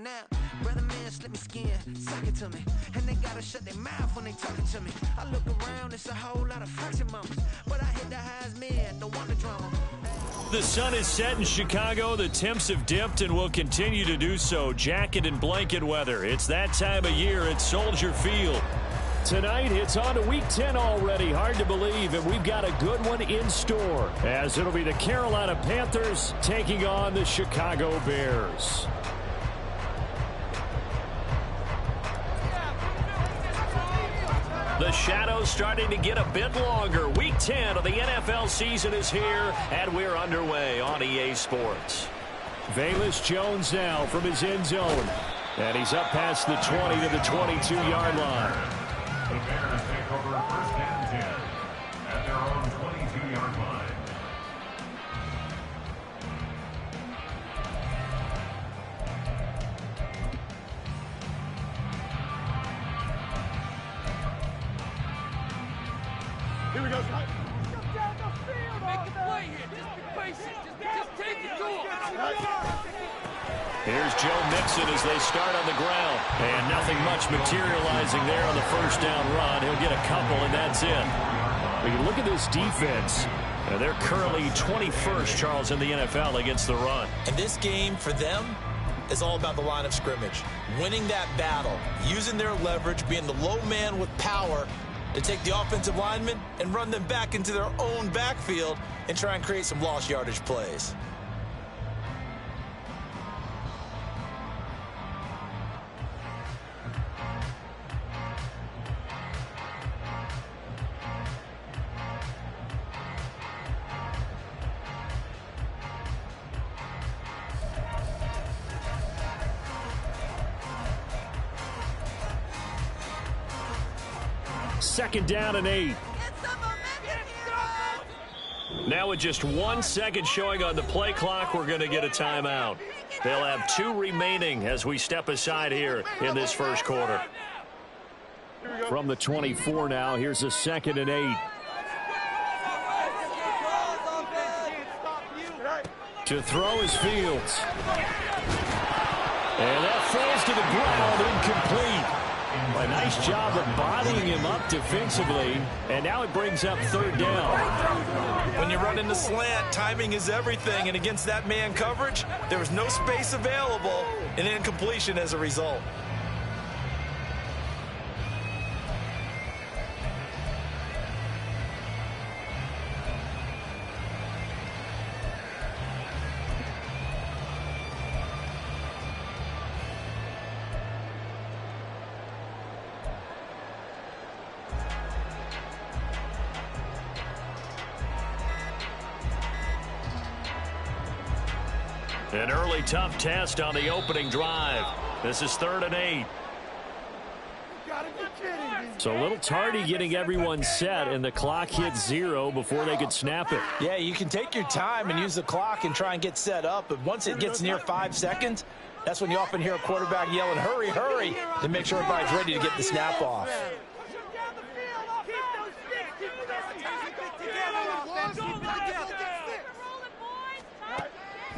now. Brother man, slip me skin, suck it to me. And they gotta shut their mouth when they talking to me. I look around, it's a whole lot of fraction mamas. But I hit the highs, man, don't want the drama. The sun is set in Chicago. The temps have dipped and will continue to do so. Jacket and blanket weather. It's that time of year at Soldier Field. Tonight, it's on to Week 10 already. Hard to believe, and we've got a good one in store, as it'll be the Carolina Panthers taking on the Chicago Bears. The shadows starting to get a bit longer. Week 10 of the NFL season is here, and we're underway on EA Sports. Velus Jones now from his end zone, and he's up past the 20 to the 22-yard line. The Bears take over first and 10 at their own 22-yard line. Here we go, Scott. Make a play here. Just be patient. Just take it to him. Here's Joe Mixon as they start on the ground. And nothing much materializing there on the first down run. He'll get a couple, and that's it. But you look at this defense. And they're currently 21st, Charles, in the NFL against the run. And this game, for them, is all about the line of scrimmage. Winning that battle, using their leverage, being the low man with power to take the offensive linemen and run them back into their own backfield and try and create some lost yardage plays. Second down and 8. Now with just 1 second showing on the play clock, we're going to get a timeout. They'll have 2 remaining as we step aside here in this first quarter. From the 24 now, here's a second and 8. To throw is Fields. And that falls to the ground, incomplete. A nice job of bodying him up defensively, and now it brings up third down. When you run in the slant, timing is everything, and against that man coverage, there was no space available, and incompletion as a result. An early tough test on the opening drive. This is 3rd and 8. So a little tardy getting everyone set, and the clock hit 0 before they could snap it. Yeah, you can take your time and use the clock and try and get set up, but once it gets near 5 seconds, that's when you often hear a quarterback yelling, hurry, hurry, to make sure everybody's ready to get the snap off.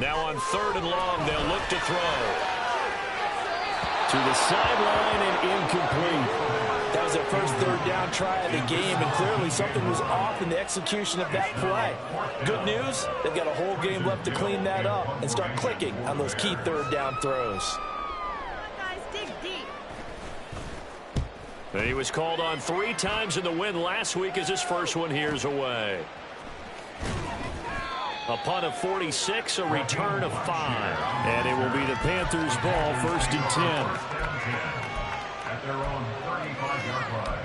Now on 3rd and long, they'll look to throw. To the sideline and incomplete. That was their first 3rd down try of the game, and clearly something was off in the execution of that play. Good news, they've got a whole game left to clean that up and start clicking on those key 3rd down throws. Guys, dig deep. He was called on 3 times in the win last week as his first one here's away. A punt of 46, a return of 5. And it will be the Panthers' ball, 1st and 10. At their own 35-yard line.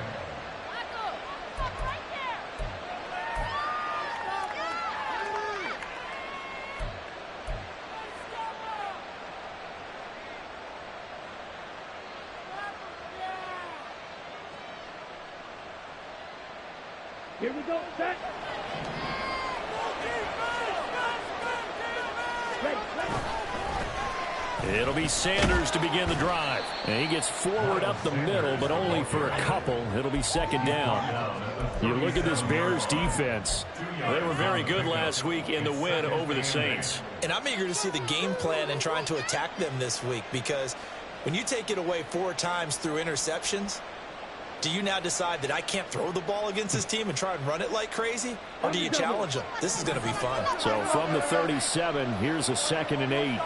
Here we go, set. It'll be Sanders to begin the drive. And he gets forward up the middle, but only for a couple. It'll be second down. You look at this Bears defense. They were very good last week in the win over the Saints. And I'm eager to see the game plan and trying to attack them this week, because when you take it away 4 times through interceptions, do you now decide that I can't throw the ball against this team and try and run it like crazy? Or do you challenge them? This is going to be fun. So from the 37, here's a 2nd and 8.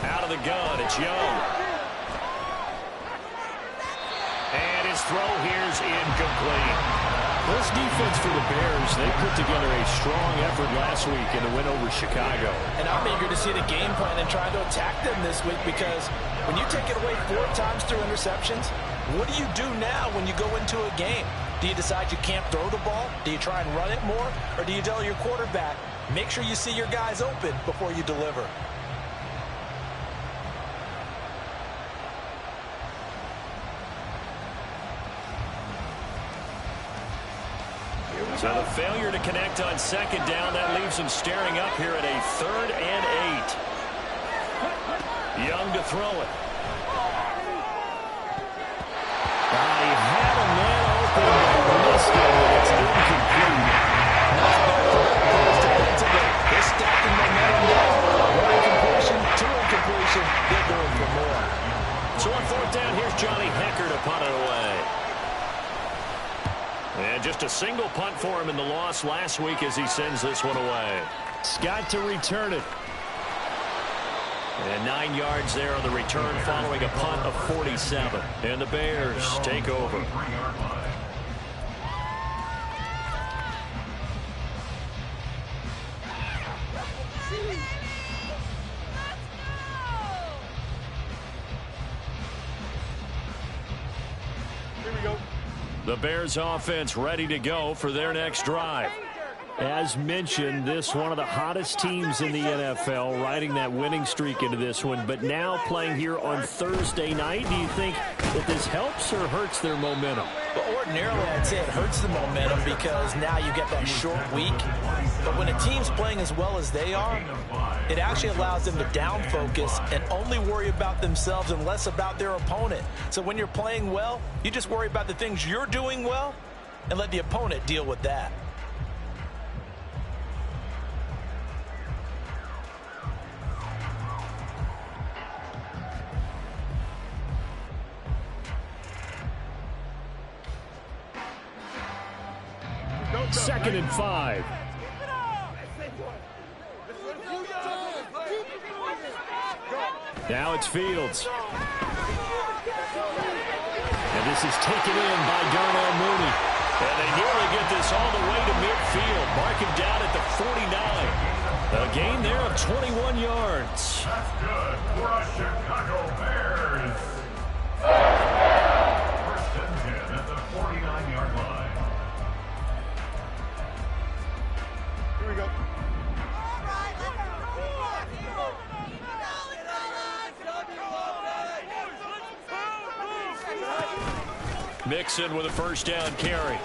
Out of the gun, it's Young. And his throw here's incomplete. This defense for the Bears, they put together a strong effort last week in the win over Chicago. And I'm eager to see the game plan and try to attack them this week, because when you take it away 4 times through interceptions, what do you do now when you go into a game? Do you decide you can't throw the ball? Do you try and run it more? Or do you tell your quarterback, make sure you see your guys open before you deliver? So the failure to connect on 2nd down, that leaves him staring up here at a 3rd and 8. Young to throw it. He had a man open, but missed it, and it's incomplete. They're stacking momentum now. 1 incompletion, 2 incompletion. They're going for more. So on 4th down, here's Johnny Hecker to punt it away. And just a single punt for him in the loss last week as he sends this one away. Scott to return it. And 9 yards there on the return following a punt of 47. And the Bears take over. Here we go. The Bears offense ready to go for their next drive. As mentioned, this one of the hottest teams in the NFL, riding that winning streak into this one, but now playing here on Thursday night. Do you think that this helps or hurts their momentum? Well, ordinarily, I'd say it hurts the momentum, because now you get that short week. But when a team's playing as well as they are, it actually allows them to down focus and only worry about themselves and less about their opponent. So when you're playing well, you just worry about the things you're doing well and let the opponent deal with that. Second and 5. Now it's Fields. And this is taken in by Darnell Mooney. And they nearly get this all the way to midfield. Mark him down at the 49. A gain there of 21 yards. That's good for a Chicago Bears. 1st and 10 at the 49-yard line. Here we go. Mixon with a 1st down carry.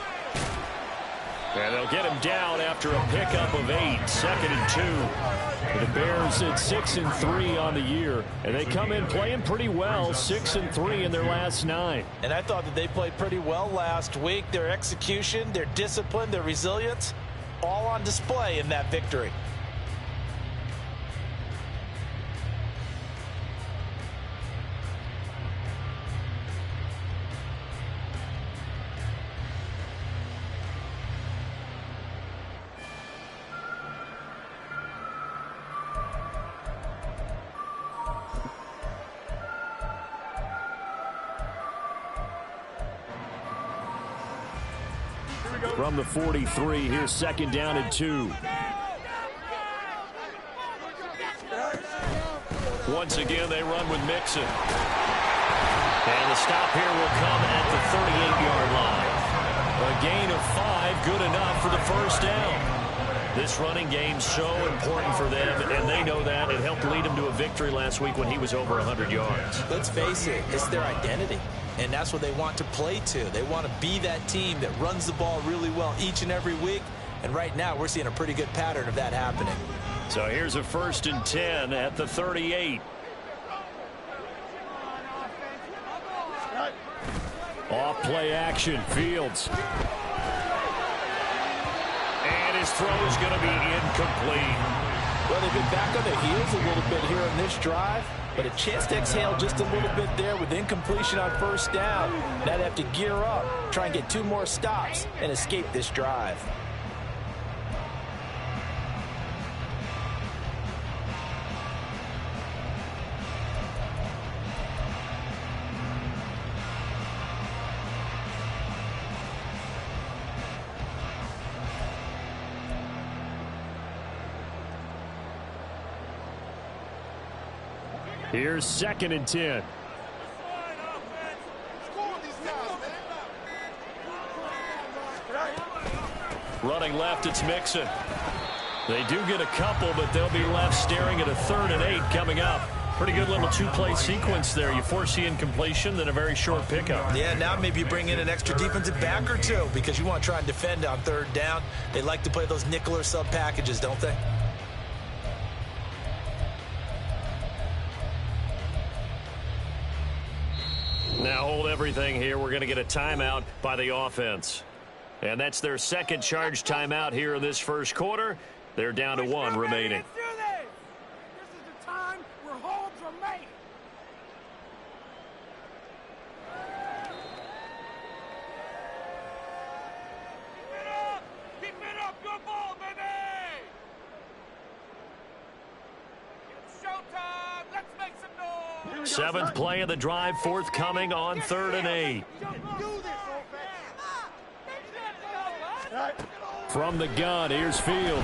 And they'll get him down after a pickup of 8. 2nd and 2. The Bears at 6 and 3 on the year. And they come in playing pretty well. 6 and 3 in their last 9. And I thought that they played pretty well last week. Their execution, their discipline, their resilience, all on display in that victory. From the 43, here's 2nd down and 2. Once again, they run with Mixon. And the stop here will come at the 38-yard line. A gain of 5, good enough for the 1st down. This running game's so important for them, and they know that. It helped lead them to a victory last week when he was over 100 yards. Let's face it, it's their identity. And that's what they want to play to. They want to be that team that runs the ball really well each and every week. And right now, we're seeing a pretty good pattern of that happening. So here's a 1st and 10 at the 38. Off play action, Fields. And his throw is going to be incomplete. Well, they've been back on their heels a little bit here on this drive, but a chance to exhale just a little bit there with incompletion on 1st down. Now they have to gear up, try and get 2 more stops, and escape this drive. Here's 2nd and 10. Running left, it's Mixon. They do get a couple, but they'll be left staring at a 3rd and 8 coming up. Pretty good little 2-play sequence there. You force the incompletion, then a very short pickup. Yeah, now maybe you bring in an extra defensive back or 2 because you want to try and defend on 3rd down. They like to play those nickel or sub packages, don't they? Now hold everything here. We're going to get a timeout by the offense. And that's their 2nd charge timeout here in this 1st quarter. They're down to 1 remaining. This is the time where holds are made. Keep it up, good ball, baby! It's showtime! Let's make some noise! 7th play of the drive, forthcoming on 3rd and 8. From the gun, here's Fields. Able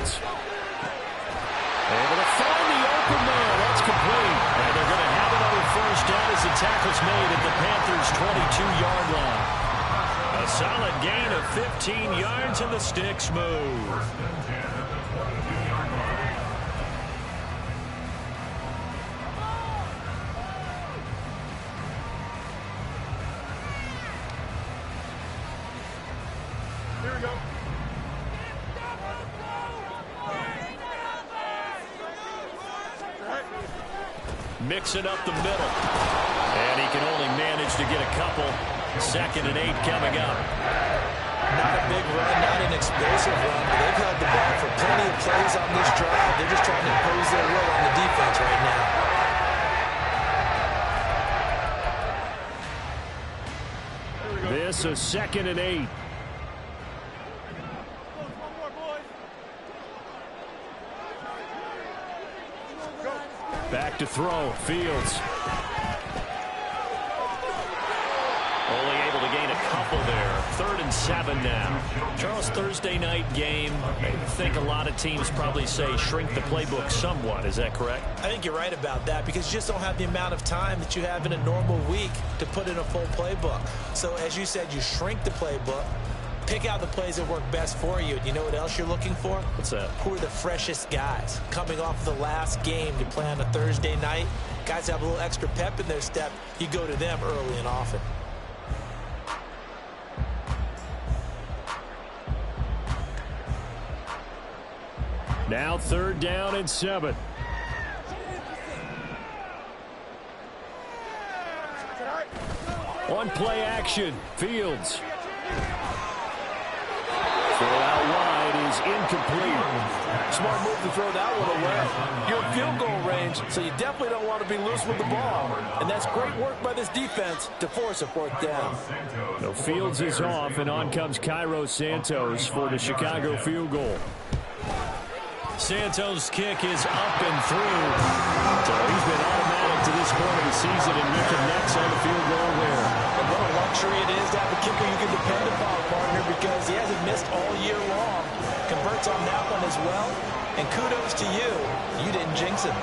to find the open man. That's complete. And they're going to have another 1st down as the tackle's made at the Panthers' 22-yard line. A solid gain of 15 yards and the sticks move. Here we go. Mixing up the middle. And he can only manage to get a couple. 2nd and 8 coming up. Not a big run, not an explosive run, but they've held the ball for plenty of plays on this drive. They're just trying to impose their will on the defense right now. This is 2nd and 8. Back to throw. Fields. Only able to gain a couple there. 3rd and 7 now. Charles, Thursday night game. I think a lot of teams probably say shrink the playbook somewhat. Is that correct? I think you're right about that because you just don't have the amount of time that you have in a normal week to put in a full playbook. So as you said, you shrink the playbook. Pick out the plays that work best for you. You know what else you're looking for? What's that? Who are the freshest guys coming off the last game to play on a Thursday night? Guys have a little extra pep in their step. You go to them early and often. Now 3rd down and 7. On play action, Fields. Throw out wide is incomplete. Smart move to throw that one away. You're in field goal range, so you definitely don't want to be loose with the ball. And that's great work by this defense to force a 4th down. No, Fields is off, and on comes Cairo Santos for the Chicago field goal. Santos' kick is up and through. So he's been automatic to this point of the season and making nets on the field goal there. And what a luxury it is to have a kicker you can depend upon, partner, because he hasn't missed all year long. Converts on that one as well. And kudos to you. You didn't jinx him.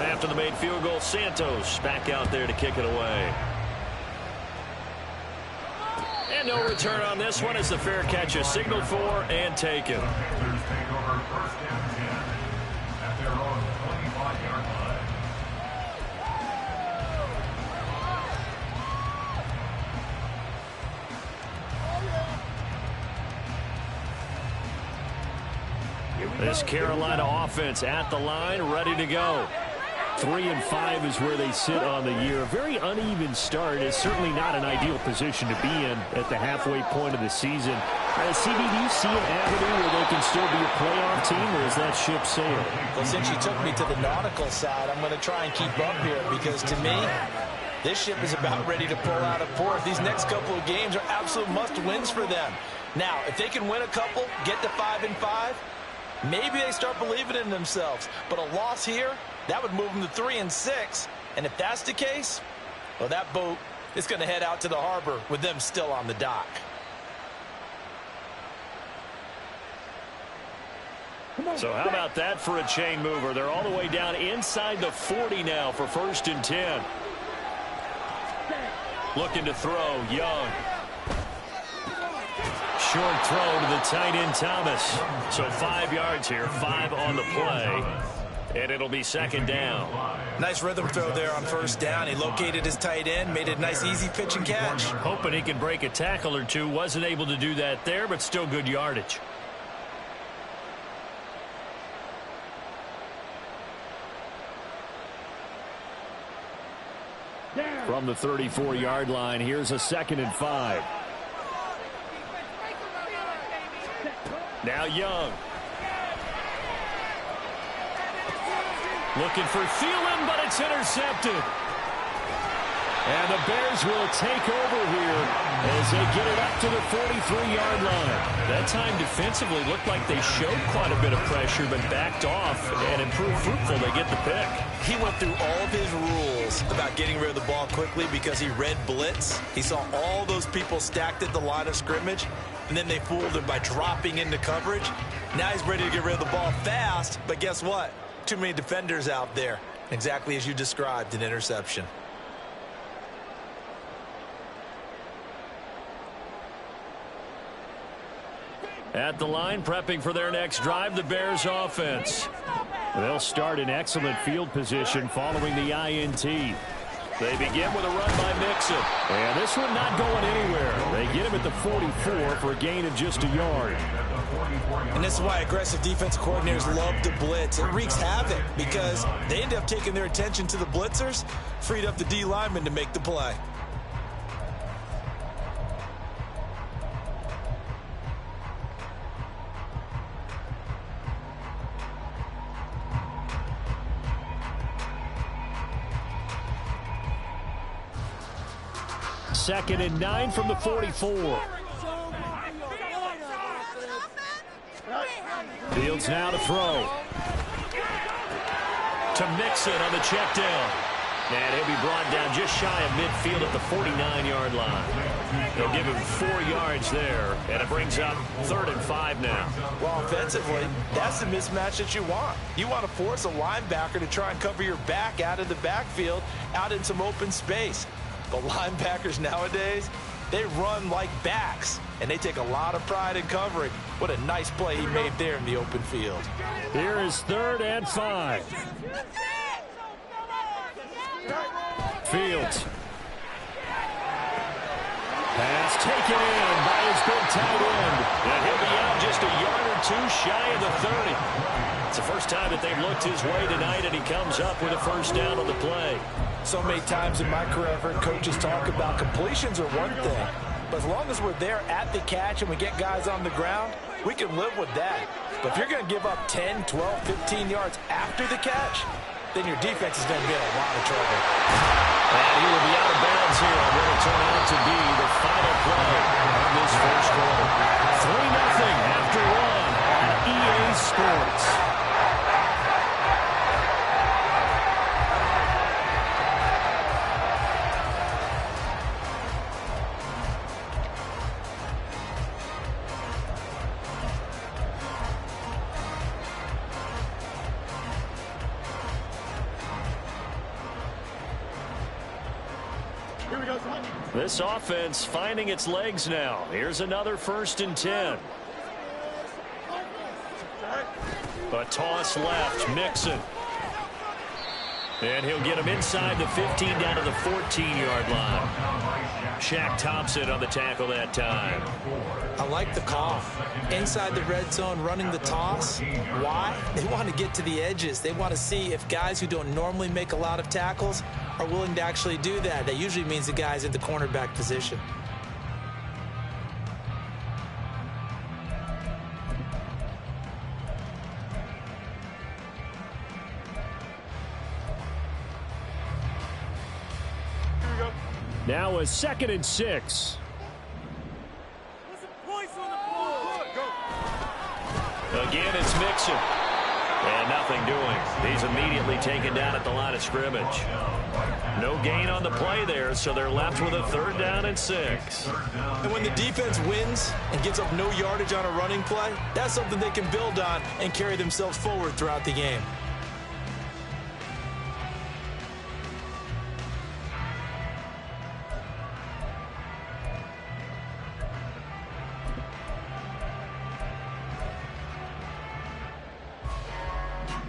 After the made field goal, Santos back out there to kick it away. And no return on this one as the fair catch is signaled for and taken. Panthers take over 1st and 10 at their own 25-yard line. This Carolina offense at the line, ready to go. 3-5 is where they sit on the year. A very uneven start. It's certainly not an ideal position to be in at the halfway point of the season. CB, do you see an avenue where they can still be a playoff team, or is that ship sailed? Well, since you took me to the nautical side, I'm going to try and keep up here because, to me, this ship is about ready to pull out of port. These next couple of games are absolute must-wins for them. Now, if they can win a couple, get to 5-5, maybe they start believing in themselves. But a loss here, that would move them to 3-6. And if that's the case, well, that boat is going to head out to the harbor with them still on the dock. So how about that for a chain mover? They're all the way down inside the 40 now for 1st and 10. Looking to throw, Young. Short throw to the tight end, Thomas. So 5 yards here, 5 on the play. And it'll be 2nd down. Nice rhythm throw there on 1st down. He located his tight end, made it a nice easy pitch and catch. Hoping he can break a tackle or two. Wasn't able to do that there, but still good yardage. From the 34-yard line, here's a 2nd and 5. Now Young. Looking for Thielen, but it's intercepted. And the Bears will take over here as they get it up to the 43-yard line. That time defensively looked like they showed quite a bit of pressure, but backed off and improved fruitful. They get the pick. He went through all of his rules about getting rid of the ball quickly because he read blitz. He saw all those people stacked at the line of scrimmage, and then they fooled him by dropping into coverage. Now he's ready to get rid of the ball fast, but guess what? Too many defenders out there. Exactly as you described, an interception. At the line, prepping for their next drive, the Bears offense. They'll start in excellent field position following the INT. They begin with a run by Mixon. And this one not going anywhere. They get him at the 44 for a gain of just a yard. And this is why aggressive defensive coordinators love to blitz. It wreaks havoc because they end up taking their attention to the blitzers, freed up the D lineman to make the play. Second and 9 from the 44. Fields now to throw. To Mixon on the check down. And he'll be brought down just shy of midfield at the 49-yard line. They'll give him 4 yards there, and it brings up 3rd and 5 now. Well, offensively, that's the mismatch that you want. You want to force a linebacker to try and cover your back out of the backfield, out in some open space. But linebackers nowadays, they run like backs, and they take a lot of pride in covering. What a nice play he made there in the open field. Here is 3rd and 5. Fields. Pass taken in by his big tight end. And he'll be out just a yard or 2 shy of the 30. It's the first time that they've looked his way tonight, and he comes up with a 1st down on the play. So many times in my career, I've heard coaches talk about completions are one thing. But as long as we're there at the catch and we get guys on the ground, we can live with that. But if you're going to give up 10, 12, 15 yards after the catch, then your defense is going to be in a lot of trouble. And he will be out of bounds here on what will turn out to be the final play of this first quarter. 3-0 after 1 at EA Sports. This offense finding its legs now. Here's another 1st and 10. A toss left. Mixon. And he'll get him inside the 15 down to the 14-yard line. Shaq Thompson on the tackle that time. I like the call. Inside the red zone, running the toss. Why? They want to get to the edges. They want to see if guys who don't normally make a lot of tackles are willing to actually do that. That usually means the guy's in the cornerback position. Now a 2nd and 6. Again, it's Mixon. And nothing doing. He's immediately taken down at the line of scrimmage. No gain on the play there, so they're left with a 3rd down and 6. And when the defense wins and gives up no yardage on a running play, that's something they can build on and carry themselves forward throughout the game.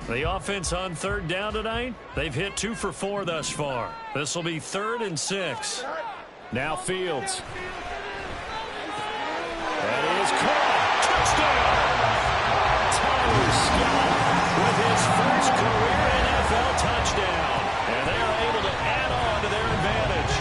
The offense on 3rd down tonight, they've hit 2 for 4 thus far. This will be 3rd and 6. Now Fields. That is caught. Touchdown! Tyler Scott with his first career NFL touchdown. And they are able to add on to their advantage.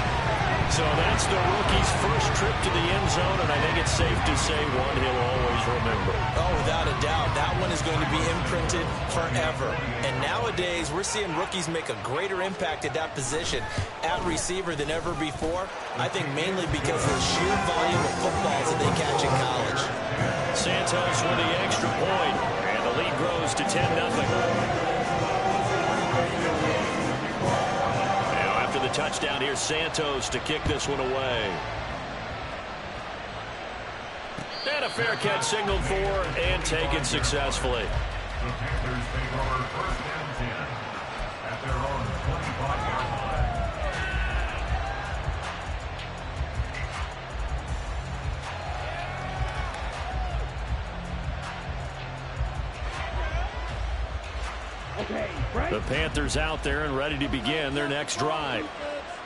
So that's the rookie's first trip to the end zone, and I think it's safe to say one he'll always remember. Oh, without a doubt. That one is going to be imprinted forever. And nowadays, we're seeing rookies make a greater impact at that position at receiver than ever before. I think mainly because of the sheer volume of footballs that they catch in college. Santos with the extra point, and the lead grows to 10-0. The touchdown here, Santos to kick this one away. And a fair catch signaled for and taken successfully. The Panthers take over 1st and 10 at their own 25-yard line. The Panthers out there and ready to begin their next drive.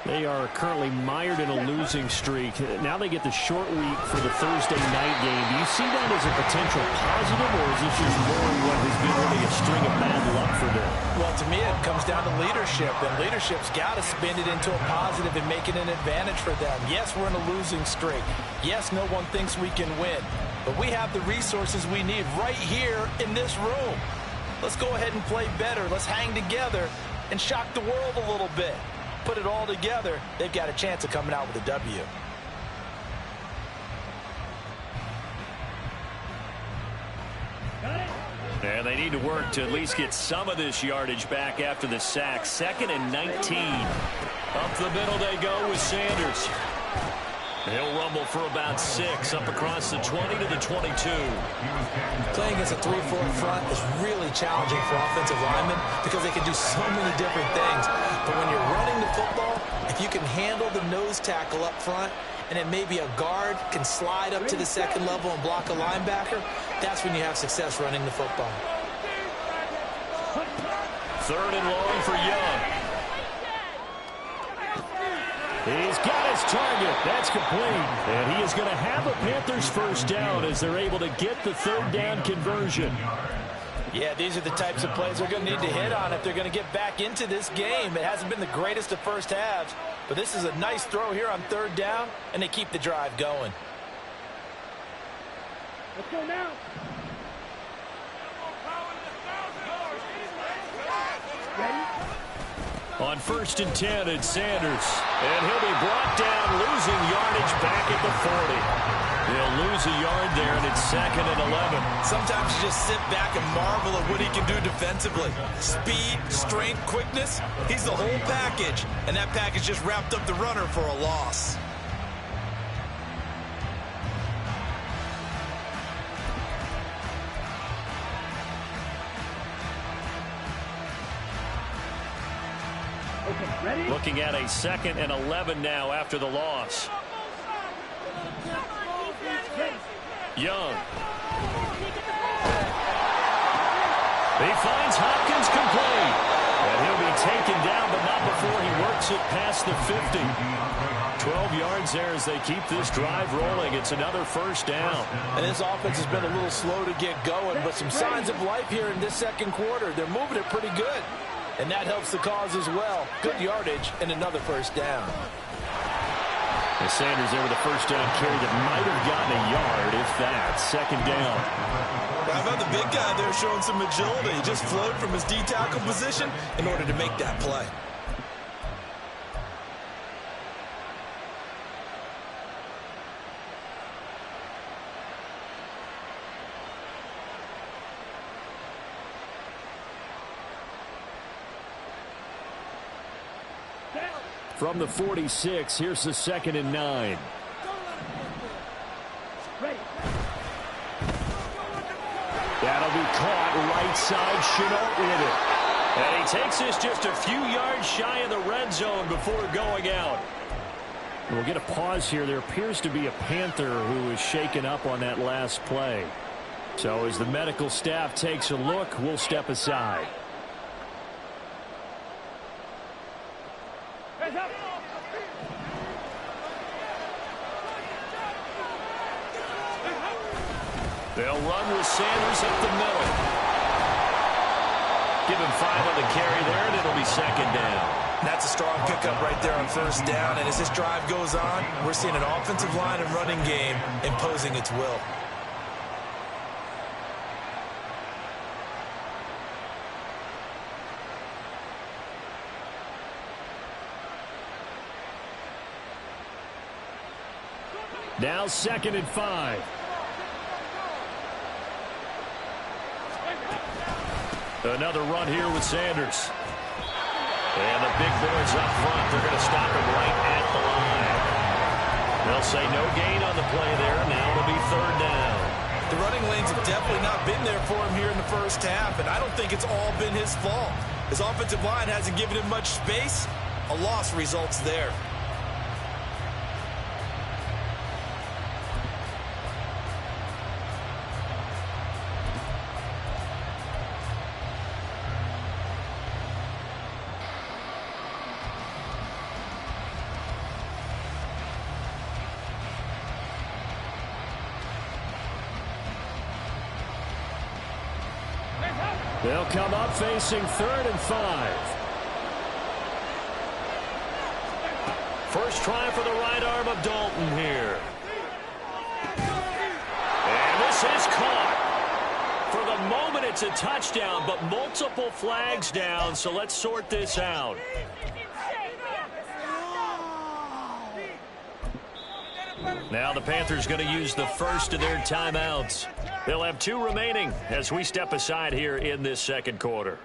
They are currently mired in a losing streak. Now they get the short week for the Thursday night game. Do you see that as a potential positive, or is this just more what has been really a string of bad luck for them? Well, to me, it comes down to leadership, and leadership's got to spin it into a positive and make it an advantage for them. Yes, we're in a losing streak. Yes, no one thinks we can win, but we have the resources we need right here in this room. Let's go ahead and play better. Let's hang together and shock the world a little bit. Put it all together, they've got a chance of coming out with a W. And they need to work to at least get some of this yardage back after the sack. 2nd and 19. Up the middle they go with Sanders. He'll rumble for about 6 up across the 20 to the 22. Playing against a 3-4 front is really challenging for offensive linemen because they can do so many different things. But when you're running the football, if you can handle the nose tackle up front, and then maybe a guard can slide up to the 2nd level and block a linebacker, that's when you have success running the football. 3rd and long for Young. He's got his target. That's complete. And he is going to have a Panthers first down as they're able to get the 3rd down conversion. Yeah, these are the types of plays they're going to need to hit on if they're going to get back into this game. It hasn't been the greatest of first halves, but this is a nice throw here on 3rd down, and they keep the drive going. Let's go now. On 1st and 10, it's Sanders. And he'll be brought down, losing yardage back at the 40. He'll lose a yard there, and it's 2nd and 11. Sometimes you just sit back and marvel at what he can do defensively. Speed, strength, quickness, he's the whole package. And that package just wrapped up the runner for a loss. Ready? Looking at a 2nd and 11 now after the loss. Young. He finds Hopkins complete. And he'll be taken down down, but not before he works it past the 50. 12 yards there as they keep this drive rolling. It's another first down. And this offense has been a little slow to get going, but some signs of life here in this second quarter. They're moving it pretty good, and that helps the cause as well. Good yardage and another first down. And Sanders there with a first down carry that might have gotten a yard, if that. Second down. How about the big guy there showing some agility? He just flowed from his D-tackle position in order to make that play. From the 46, here's the 2nd and 9. That'll be caught right side. Chenault with it. And he takes this just a few yards shy of the red zone before going out. We'll get a pause here. There appears to be a Panther who is shaken up on that last play. So as the medical staff takes a look, we'll step aside. They'll run with Sanders up the middle. Give him 5 on the carry there, and it'll be second down. That's a strong pickup right there on first down. And as this drive goes on, we're seeing an offensive line and running game imposing its will. Now 2nd and 5. Another run here with Sanders. And the big boys up front, they're going to stop him right at the line. They'll say no gain on the play there. Now it'll be 3rd down. The running lanes have definitely not been there for him here in the first half, and I don't think it's all been his fault. His offensive line hasn't given him much space. A loss results there. They'll come up facing 3rd and 5. First try for the right arm of Dalton here. And this is caught. For the moment, it's a touchdown, but multiple flags down, so let's sort this out. Now the Panthers going to use the first of their timeouts. They'll have 2 remaining as we step aside here in this second quarter.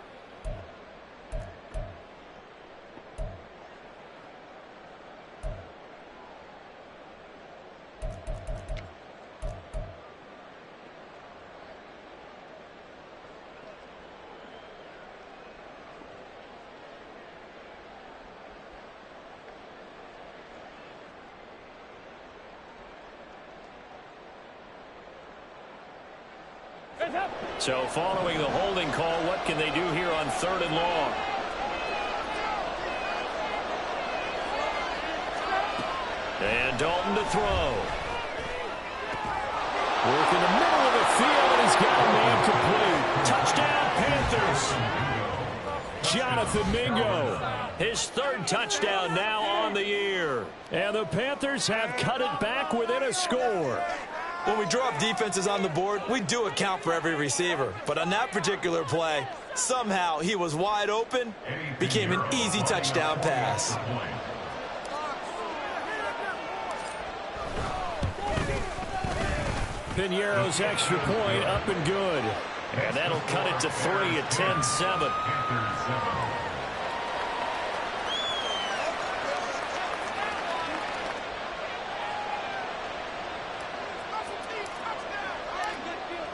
So following the holding call, what can they do here on 3rd and long? And Dalton to throw. Work in the middle of the field, and he's got a man complete. Touchdown, Panthers. Jonathan Mingo. His 3rd touchdown now on the year. And the Panthers have cut it back within a score. When we drop defenses on the board, we do account for every receiver. But on that particular play, somehow he was wide open, became an easy touchdown pass. Piñeiro's extra point up and good. And that'll cut it to 3 at 10-7.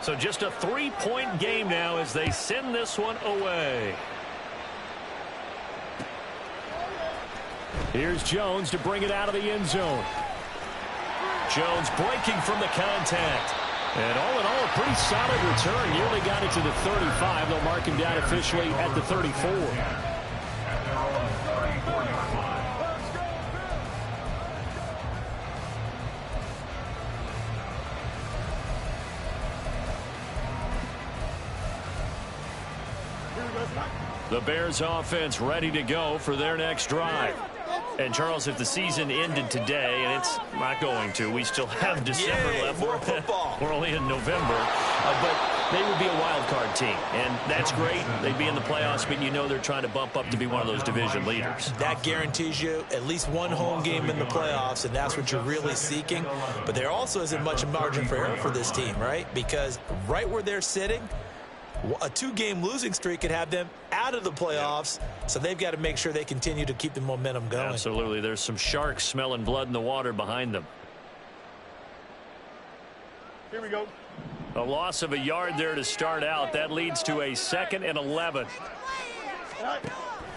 So just a 3-point game now as they send this one away. Here's Jones to bring it out of the end zone. Jones breaking from the contact. And all in all, a pretty solid return. Nearly got it to the 35. They'll mark him down officially at the 34. The Bears offense ready to go for their next drive. And, Charles, if the season ended today, and it's not going to, we still have December left. More football. We're only in November. But they would be a wild card team, and that's great. They'd be in the playoffs, but you know they're trying to bump up to be one of those division leaders. That guarantees you at least one home game in the playoffs, and that's what you're really seeking. But there also isn't much margin for error for this team, right? Because right where they're sitting, a 2-game losing streak could have them out of the playoffs, so they've got to make sure they continue to keep the momentum going. Absolutely. There's some sharks smelling blood in the water behind them. Here we go. A loss of a yard there to start out. That leads to a 2nd and 11.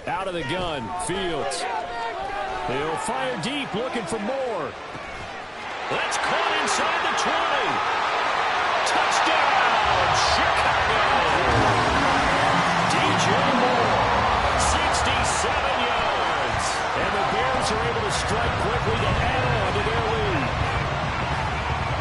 Out of the gun, Fields. He'll fire deep, looking for more. That's caught inside the 20. Touchdown, Chicago. DJ Moore, 67 yards. And the Bears are able to strike quickly to add on to their lead.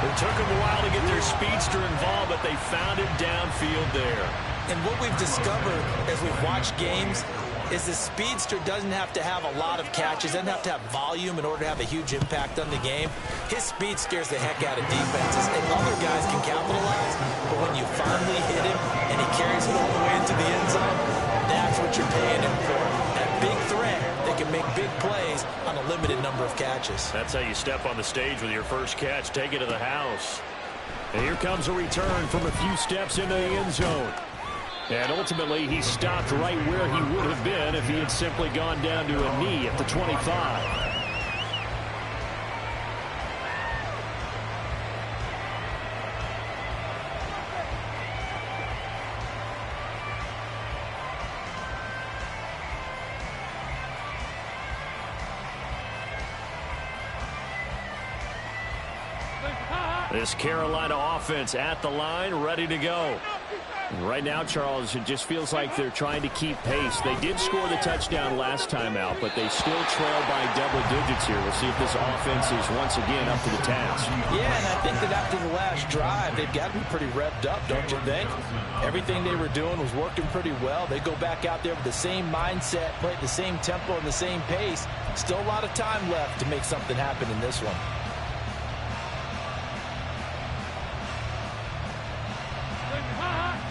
It took them a while to get their speedster involved, but they found it downfield there. And what we've discovered as we've watched games is the speedster doesn't have to have a lot of catches, doesn't have to have volume in order to have a huge impact on the game. His speed scares the heck out of defenses, and other guys can capitalize, but when you finally hit him and he carries it all the way into the end zone, that's what you're paying him for. That big threat that can make big plays on a limited number of catches. That's how you step on the stage with your first catch. Take it to the house. And here comes a return from a few steps into the end zone. And ultimately, he stopped right where he would have been if he had simply gone down to a knee at the 25. This Carolina offense at the line, ready to go. Right now, Charles, it just feels like they're trying to keep pace. They did score the touchdown last time out, but they still trail by double digits here. We'll see if this offense is once again up to the task. Yeah, and I think that after the last drive, they've got to be pretty revved up, don't you think? Everything they were doing was working pretty well. They go back out there with the same mindset, play at the same tempo and the same pace. Still a lot of time left to make something happen in this one.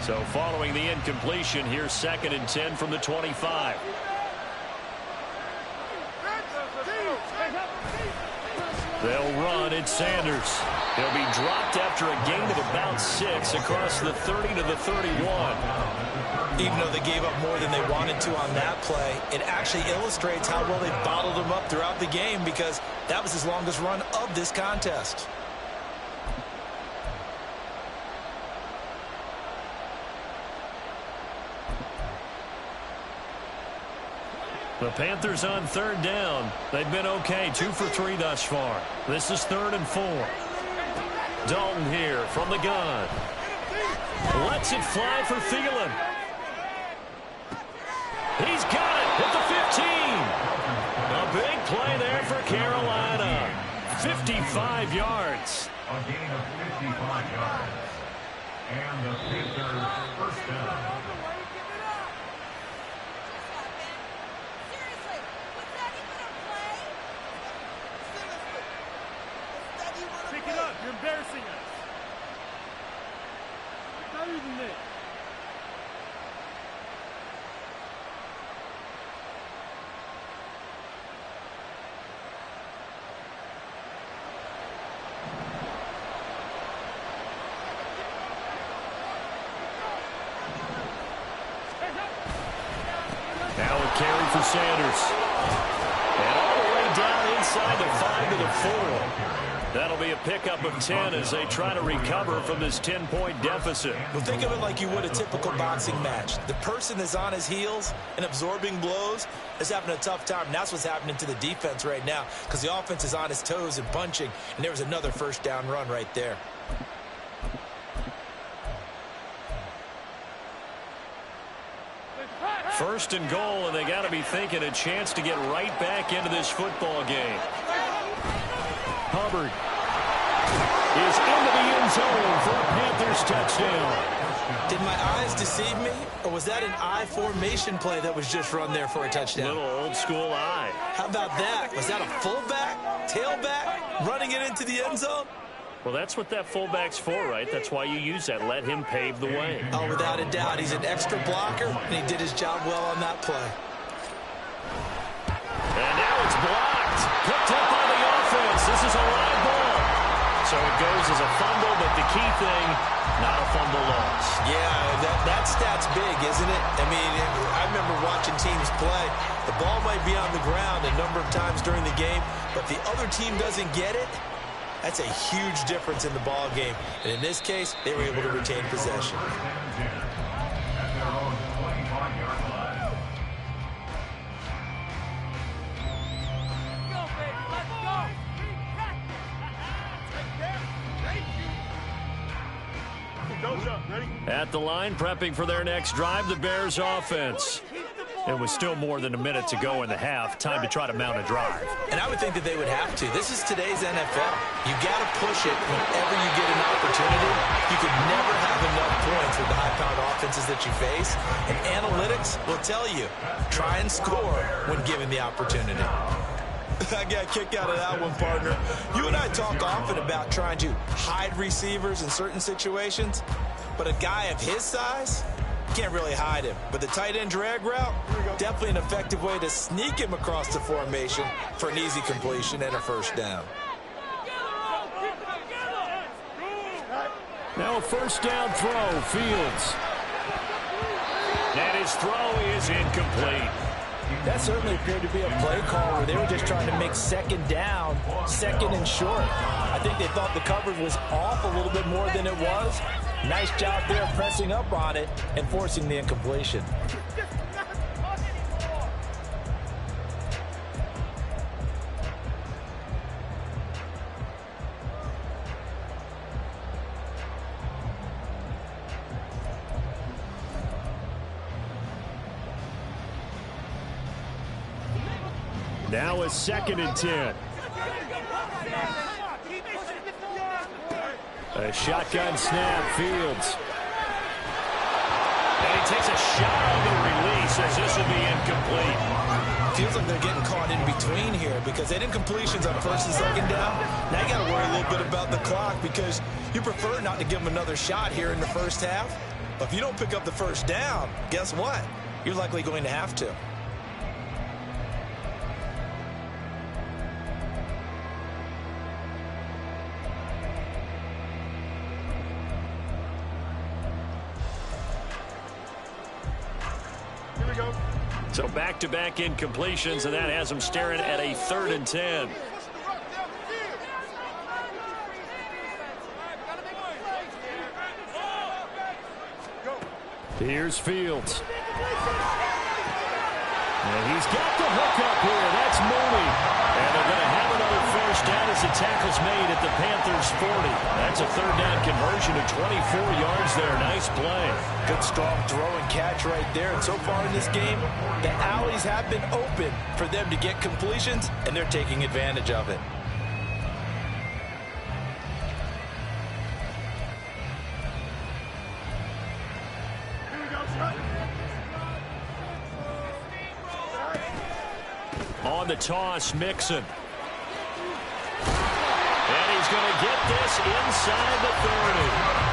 So following the incompletion, here's 2nd and 10 from the 25. They'll run. It's Sanders. He'll be dropped after a gain of about 6 across the 30 to the 31. Even though they gave up more than they wanted to on that play, it actually illustrates how well they bottled them up throughout the game, because that was his longest run of this contest. The Panthers on 3rd down. They've been okay, 2 for 3 thus far. This is 3rd and 4. Dalton here from the gun. Lets it fly for Thielen. He's got it at the 15. A big play there for Carolina. 55 yards. A gain of 55 yards. And the Panthers first down. You're embarrassing us. Better than this. Now a carry for Sanders. And all the way down inside the 5 to the 4. That'll be a pickup of 10 as they try to recover from this 10-point deficit. Well, think of it like you would a typical boxing match. The person is on his heels and absorbing blows is having a tough time. And that's what's happening to the defense right now, because the offense is on his toes and punching, and there was another first down run right there. First and goal, and they got to be thinking a chance to get right back into this football game. Hubbard is into the end zone for a Panthers touchdown. Did my eyes deceive me, or was that an I formation play that was just run there for a touchdown? Little old school I. How about that? Was that a fullback, tailback, running it into the end zone? Well, that's what that fullback's for, right? That's why you use that. Let him pave the way. Oh, without a doubt. He's an extra blocker, and he did his job well on that play. And now it's blocked. Picked up by the offense. This is a live ball. So it goes as a fumble, but the key thing, not a fumble loss. Yeah, that stat's big, isn't it? I mean, I remember watching teams play. The ball might be on the ground a number of times during the game, but the other team doesn't get it. That's a huge difference in the ball game. And in this case, they were able to retain possession. At their own 25-yard line. Go, baby, let's go. Don't jump. Ready? At the line, prepping for their next drive, the Bears offense. It was still more than a minute to go in the half. Time to try to mount a drive. And I would think that they would have to. This is today's NFL. You got to push it whenever you get an opportunity. You could never have enough points with the high-powered offenses that you face. And analytics will tell you, try and score when given the opportunity. I got a kick out of that one, partner. You and I talk often about trying to hide receivers in certain situations, but a guy of his size can't really hide him. But the tight end drag route, definitely an effective way to sneak him across the formation for an easy completion and a first down. Now a first down throw, Fields. And his throw is incomplete. That certainly appeared to be a play call where they were just trying to make second down, second and short. I think they thought the coverage was off a little bit more than it was. Nice job there pressing up on it and forcing the incompletion. Now a 2nd and 10. A shotgun snap, Fields. And he takes a shot on the release as this will be incomplete. Feels like they're getting caught in between here because they didn't completions on first and second down. Now you got to worry a little bit about the clock because you prefer not to give them another shot here in the first half. But if you don't pick up the first down, guess what? You're likely going to have to. So back-to-back incompletions, and that has them staring at a 3rd and 10. Here's Fields. And he's got the hook up here. That's Mooney. And they're going to have another first down as the tackle's made at the Panthers' 40. That's a 3rd down conversion of 24 yards there. Nice play. Good strong throw and catch right there. And so far in this game, the alleys have been open for them to get completions, and they're taking advantage of it. On the toss, Mixon. And he's going to get this inside the 30.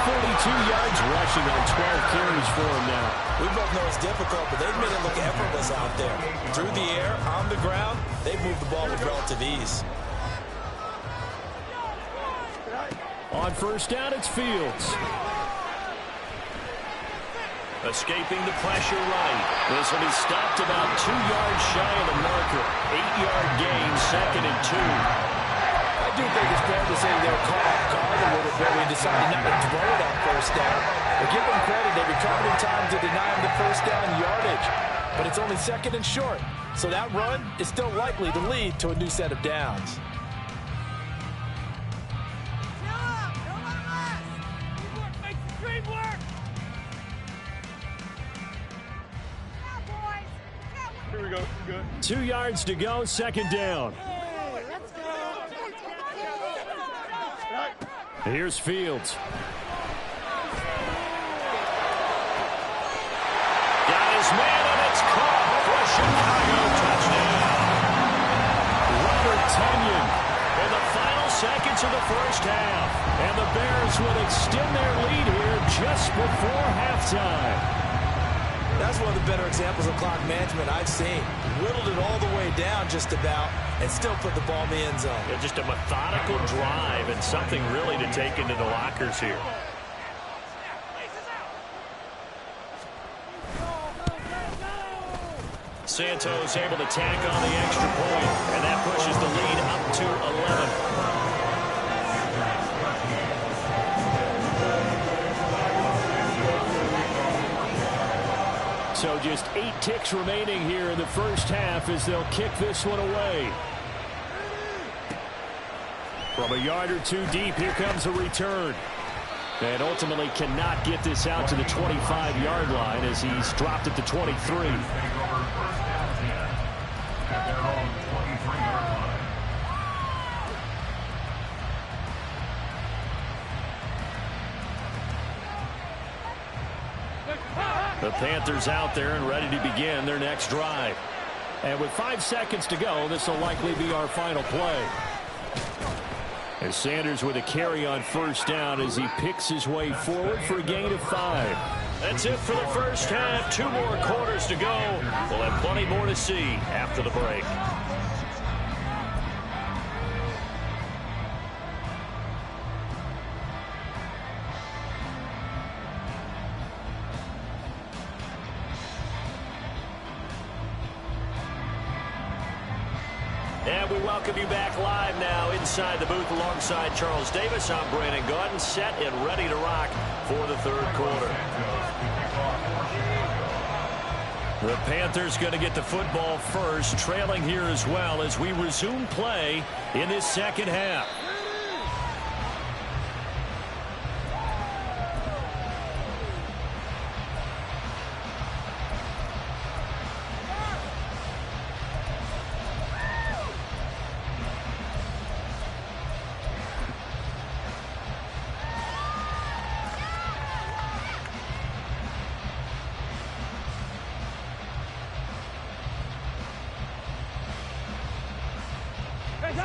42 yards rushing on 12 carries for him now. We both know it's difficult, but they've made it look effortless out there. Through the air, on the ground, they've moved the ball with relative ease. On first down, it's Fields. Escaping the pressure right. This will be stopped about 2 yards shy of the marker. 8-yard gain, 2nd and 2. I do think it's fair to say they were caught off guard a little bit when they decided not to throw that first down. But give them credit, they recovered in time to deny them the first down yardage. But it's only 2nd and short. So that run is still likely to lead to a new set of downs. Here we go. Good. 2 yards to go, 2nd down. Here's Fields. It's caught for a Chicago touchdown. Robert Tonyan in the final seconds of the first half. And the Bears will extend their lead here just before halftime. That's one of the better examples of clock management I've seen. Whittled it all the way down just about and still put the ball in the end zone. Yeah, just a methodical drive and something really to take into the lockers here. Santos able to tack on the extra point, and that pushes the lead up to 11. So just 8 ticks remaining here in the first half as they'll kick this one away. From a yard or two deep, here comes a return. And ultimately cannot get this out to the 25-yard line as he's dropped it to 23. The Panthers out there and ready to begin their next drive. And with 5 seconds to go, this will likely be our final play. As Sanders with a carry on first down as he picks his way forward for a gain of 5. That's it for the first half. 2 more quarters to go. We'll have plenty more to see after the break. And we welcome you back live now inside the booth alongside Charles Davis. I'm Brandon Gaudin, set and ready to rock for the third quarter. The Panthers going to get the football first, trailing here as well as we resume play in this second half.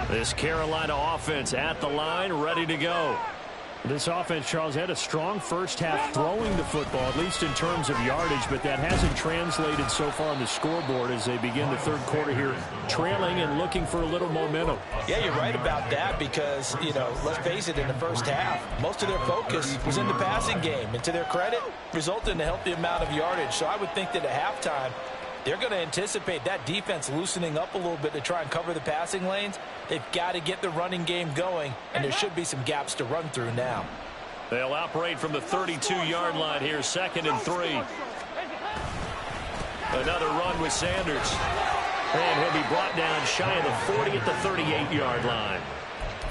This Carolina offense at the line, ready to go. This offense, Charles, had a strong first half throwing the football, at least in terms of yardage, but that hasn't translated so far on the scoreboard as they begin the third quarter here, trailing and looking for a little momentum. Yeah, you're right about that because, let's face it, in the first half, most of their focus was in the passing game. And to their credit, resulted in a healthy amount of yardage. So I would think that at halftime, they're going to anticipate that defense loosening up a little bit to try and cover the passing lanes. They've got to get the running game going, and there should be some gaps to run through now. They'll operate from the 32-yard line here, 2nd and 3. Another run with Sanders. And he'll be brought down shy of the 40 at the 38-yard line.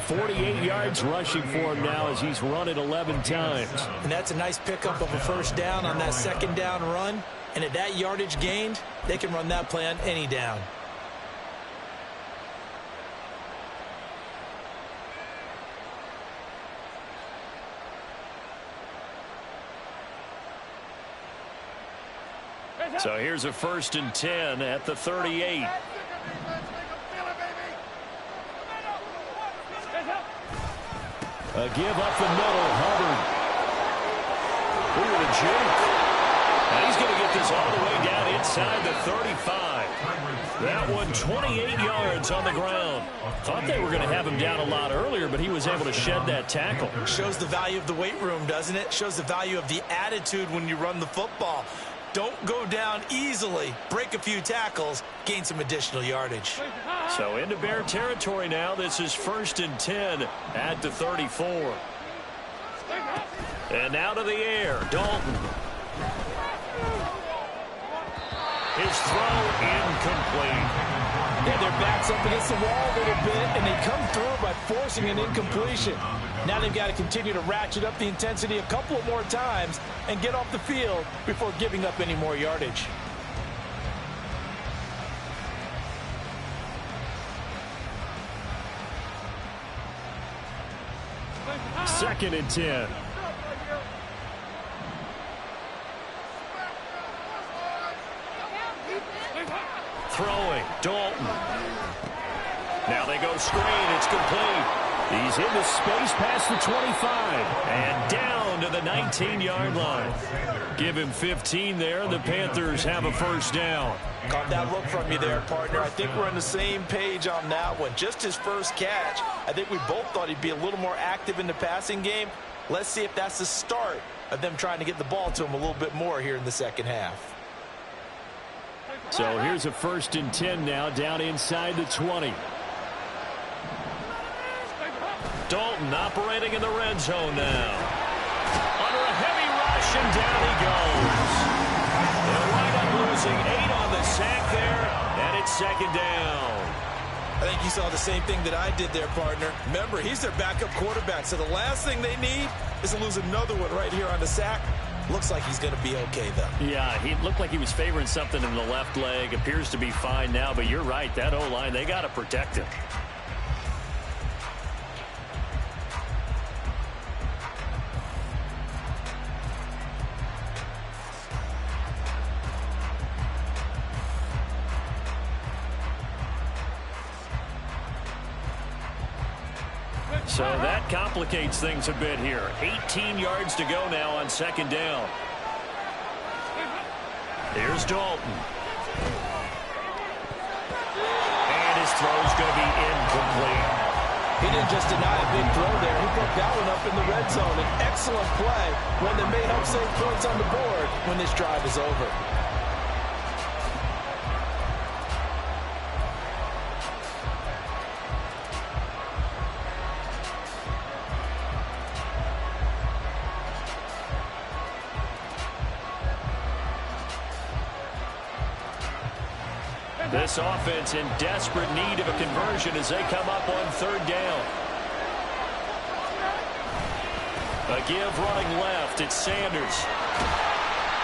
48 yards rushing for him now as he's run it 11 times. And that's a nice pickup of a first down on that second down run. And at that yardage gained, they can run that play on any down. So here's a 1st and 10 at the 38. A give up the middle, Hubbard. Ooh, the juke. And he's going to get this all the way down inside the 35. That one 28 yards on the ground. Thought they were going to have him down a lot earlier, but he was able to shed that tackle. Shows the value of the weight room, doesn't it? Shows the value of the attitude when you run the football. Don't go down easily. Break a few tackles. Gain some additional yardage. So into Bear territory now. This is 1st and 10 at the 34. And now to the air. Dalton. His throw incomplete. Yeah, their back's up against the wall a little bit, and they come through by forcing an incompletion. Now they've got to continue to ratchet up the intensity a couple of more times and get off the field before giving up any more yardage. Second and 10. throwing. Dalton. Now they go screen. It's complete. He's into space past the 25 and down to the 19-yard line. Give him 15 there. The Panthers have a first down. Caught that look from you there, partner. I think we're on the same page on that one. Just his first catch. I think we both thought he'd be a little more active in the passing game. Let's see if that's the start of them trying to get the ball to him a little bit more here in the second half. So here's a 1st and 10 now, down inside the 20. Dalton operating in the red zone now. Under a heavy rush, and down he goes. They'll wind up losing 8 on the sack there, and it's 2nd down. I think you saw the same thing that I did there, partner. Remember, he's their backup quarterback, so the last thing they need is to lose another one right here on the sack. Looks like he's going to be okay, though. Yeah, he looked like he was favoring something in the left leg. Appears to be fine now, but you're right. That O-line, they got to protect him. So that complicates things a bit here. 18 yards to go now on 2nd down. Here's Dalton. And his throw's going to be incomplete. He didn't just deny a big throw there. He put that one up in the red zone. An excellent play, one that may help save points on the board when this drive is over. This offense in desperate need of a conversion as they come up on 3rd down. A give running left. It's Sanders.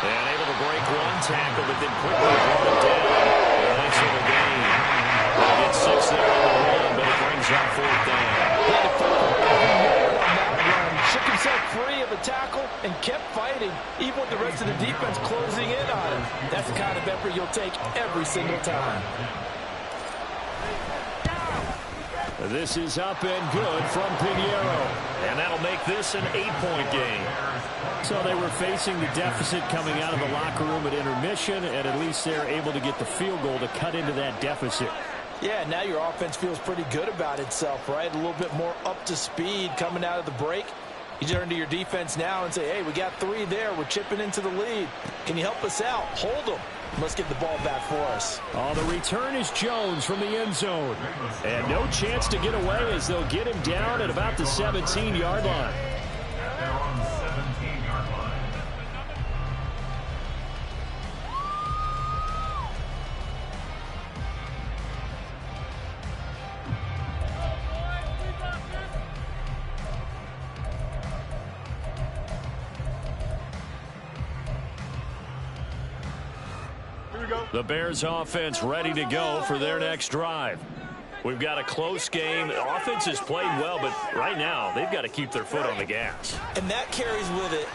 And able to break one tackle, but then quickly brought down. A nice little gain. They'll get 6 there on the run, but it brings up 4th down. Shook himself free of a tackle and kept fighting, even with the rest of the defense closing in on him. That's the kind of effort you'll take every single time. This is up and good from Pinheiro. And that'll make this an 8-point game. So they were facing the deficit coming out of the locker room at intermission, and at least they're able to get the field goal to cut into that deficit. Yeah, now your offense feels pretty good about itself, right? A little bit more up to speed coming out of the break. You turn to your defense now and say, hey, we got 3 there. We're chipping into the lead. Can you help us out? Hold them. Let's get the ball back for us. Oh, the return is Jones from the end zone. And no chance to get away as they'll get him down at about the 17-yard line. They're on the 17-yard line. The Bears offense ready to go for their next drive. We've got a close game. The offense has played well, but right now they've got to keep their foot on the gas. And that carries with it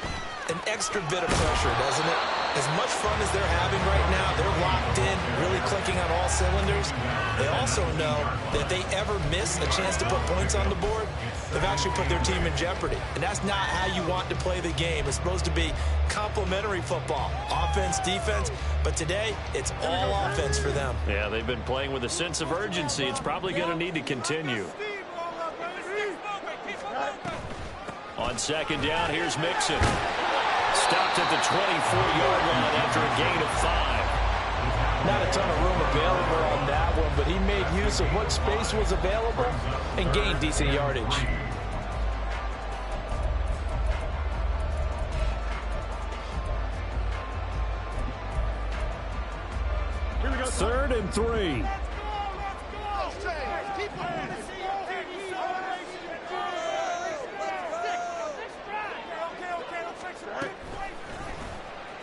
an extra bit of pressure, doesn't it? As much fun as they're having right now, they're locked in, really clicking on all cylinders. They also know that if they ever miss a chance to put points on the board, they've actually put their team in jeopardy. And that's not how you want to play the game. It's supposed to be complementary football, offense, defense. But today, it's all offense for them. Yeah, they've been playing with a sense of urgency. It's probably going to need to continue. On 2nd down, here's Mixon. Stopped at the 24-yard line after a gain of 5. Not a ton of room available on that one, but he made use of what space was available and gained decent yardage. Third and 3.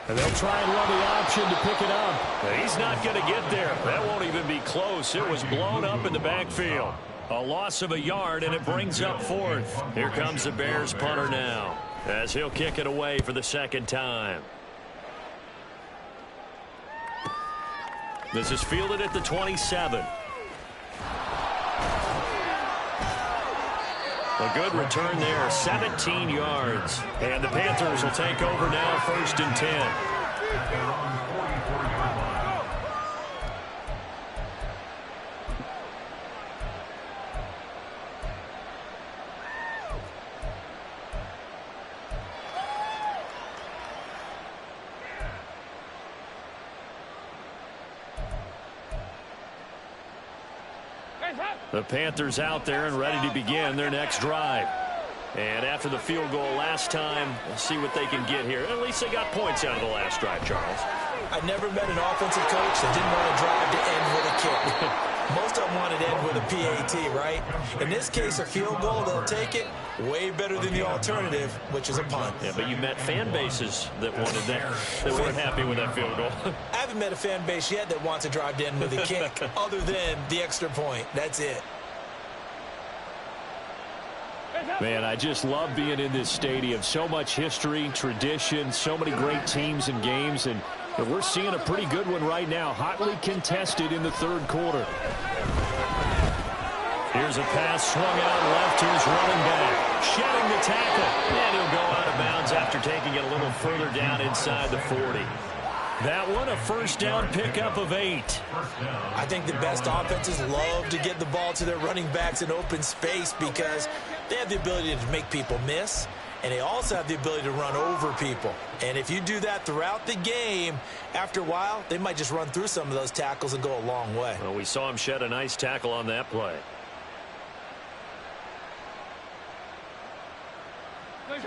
And they'll try and run the option to pick it up. He's not going to get there. That won't even be close. It was blown up in the backfield. A loss of a yard, and it brings up 4th. Here comes the Bears punter now, as he'll kick it away for the 2nd time. This is fielded at the 27. A good return there, 17 yards. And the Panthers will take over now, 1st and 10. The Panthers out there and ready to begin their next drive. And after the field goal last time, we'll see what they can get here. At least they got points out of the last drive, Charles. I never met an offensive coach that didn't want to drive to end with a kick. Most of them wanted to end with a PAT, right? In this case, a field goal, they'll take it. Way better than the alternative, which is a punt. Yeah, but you met fan bases that wanted that, that weren't happy with that field goal. I haven't met a fan base yet that wants to drive to end with a kick, other than the extra point. That's it. Man, I just love being in this stadium. So much history, tradition, so many great teams and games, and we're seeing a pretty good one right now, hotly contested in the 3rd quarter. Here's a pass swung out left to his running back, shedding the tackle, and he'll go out of bounds after taking it a little further down inside the 40. That one, a 1st down pickup of 8. I think the best offenses love to get the ball to their running backs in open space because they have the ability to make people miss, and they also have the ability to run over people. And if you do that throughout the game, after a while, they might just run through some of those tackles and go a long way. Well, we saw him shed a nice tackle on that play.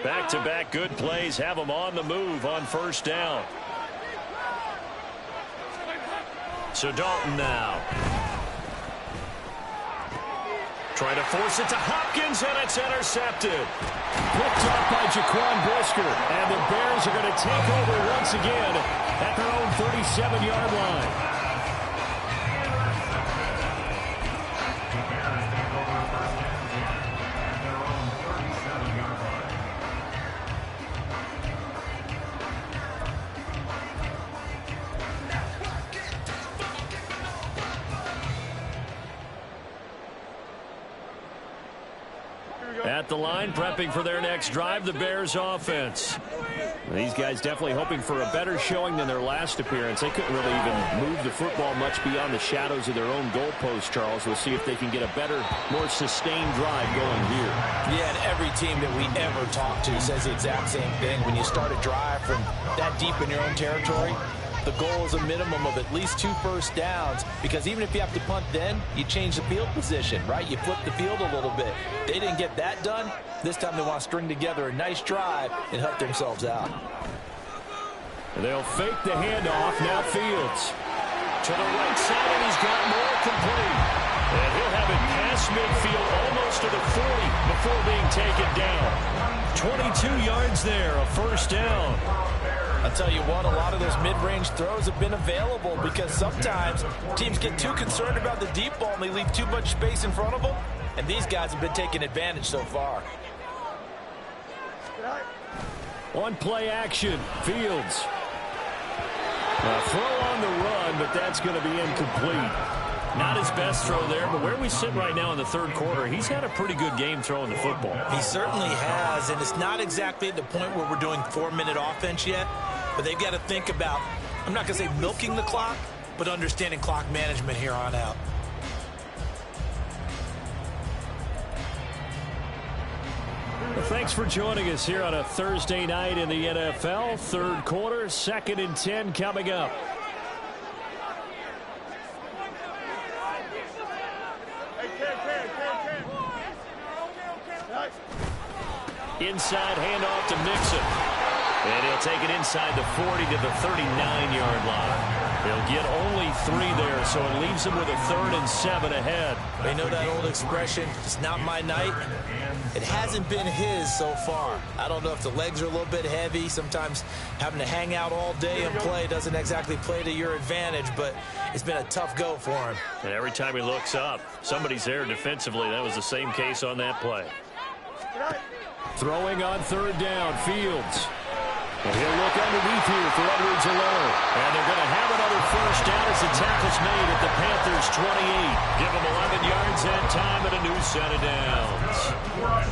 Back-to-back good plays have them on the move on 1st down. So Dalton now. Trying to force it to Hopkins, and it's intercepted. Picked off by Jaquan Brisker, and the Bears are going to take over once again at their own 37-yard line. At the line, prepping for their next drive, the Bears offense. These guys definitely hoping for a better showing than their last appearance. They couldn't really even move the football much beyond the shadows of their own goalpost, Charles. We'll see if they can get a better, more sustained drive going here. Yeah, and every team that we ever talk to says the exact same thing. When you start a drive from that deep in your own territory, the goal is a minimum of at least 2 first downs, because even if you have to punt then, you change the field position, right? You flip the field a little bit. They didn't get that done. This time they want to string together a nice drive and help themselves out. They'll fake the handoff. Now Fields. To the right side, and he's got more complete. And he'll have it past midfield almost to the 40 before being taken down. 22 yards there, a 1st down. I'll tell you what, a lot of those mid-range throws have been available because sometimes teams get too concerned about the deep ball and they leave too much space in front of them, and these guys have been taking advantage so far. On play action, Fields. A throw on the run, but that's going to be incomplete. Not his best throw there, but where we sit right now in the 3rd quarter, he's had a pretty good game throwing the football. He certainly has, and it's not exactly at the point where we're doing 4-minute offense yet, but they've got to think about, I'm not going to say milking the clock, but understanding clock management here on out. Well, thanks for joining us here on a Thursday night in the NFL. 3rd quarter, 2nd and 10 coming up. Inside handoff to Mixon. And he'll take it inside the 40 to the 39-yard line. They'll get only 3 there, so it leaves them with a 3rd and 7 ahead. They know that old expression, it's not my night. It hasn't been his so far. I don't know if the legs are a little bit heavy. Sometimes having to hang out all day and play doesn't exactly play to your advantage, but it's been a tough go for him. And every time he looks up, somebody's there defensively. That was the same case on that play. Throwing on 3rd down, Fields. And he'll look underneath here for Edwards-Helaire. And they're going to have another first down as the tackle's made at the Panthers' 28. Give them 11 yards that time and a new set of downs.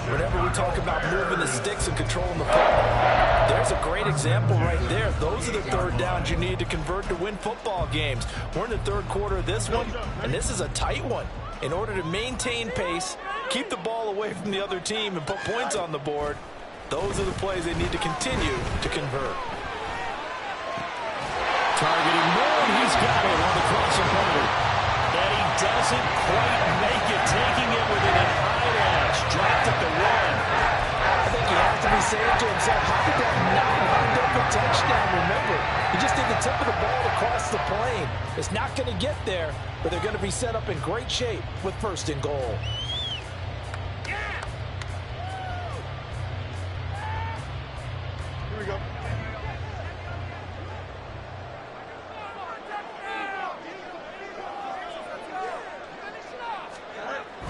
Whenever we talk about moving the sticks and controlling the football, there's a great example right there. Those are the third downs you need to convert to win football games. We're in the third quarter of this one, and this is a tight one. In order to maintain pace, keep the ball away from the other team, and put points on the board, those are the plays they need to continue to convert. Targeting Moore, he's got it on the crossover. And he doesn't quite make it, taking it within an eye lash. Dropped at the one. I think he has to be saying to himself, how did that not wind up a touchdown? Remember, he just did the tip of the ball across the plane. It's not going to get there, but they're going to be set up in great shape with first and goal. Here we go.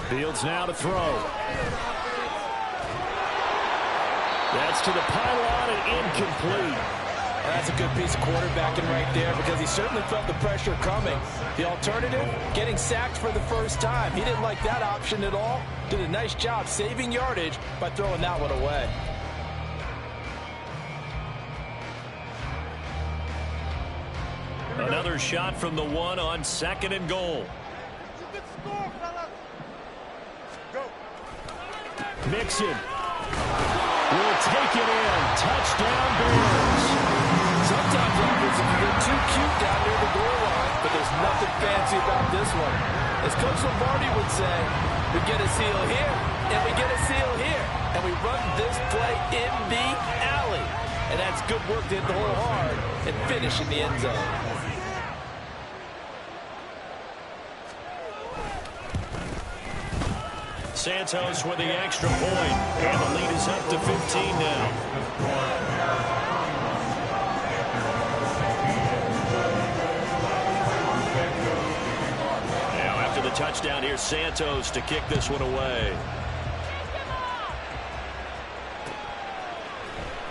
Fields now to throw. That's to the pylon and incomplete. That's a good piece of quarterbacking right there because he certainly felt the pressure coming. The alternative, getting sacked for the first time. He didn't like that option at all. Did a nice job saving yardage by throwing that one away. Another shot from the one on second and goal. Mixon will take it in. Touchdown Bears. Sometimes offenses can get too cute down near the goal line, but there's nothing fancy about this one. As Coach Lombardi would say, we get a seal here, and we get a seal here, and we run this play in the alley. And that's good work to hit the hole hard and finish in the end zone. Santos with the extra point, and the lead is up to 15 now. Now after the touchdown, here's Santos to kick this one away.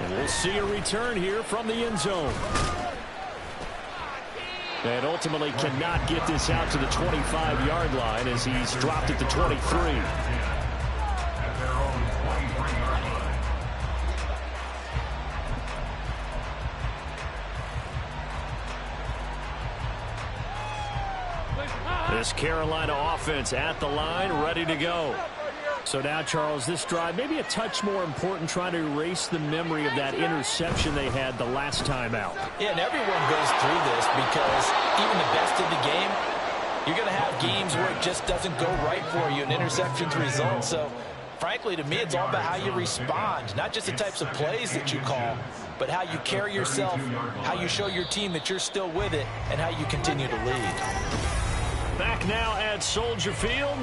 And we'll see a return here from the end zone. And ultimately cannot get this out to the 25-yard line as he's dropped at the 23. This Carolina offense at the line, ready to go. So now, Charles, this drive maybe a touch more important, trying to erase the memory of that interception they had the last time out. Yeah, and everyone goes through this because even the best in the game, you're going to have games where it just doesn't go right for you and interceptions result. So, frankly, to me, it's all about how you respond, not just the types of plays that you call, but how you carry yourself, how you show your team that you're still with it, and how you continue to lead. Back now at Soldier Field.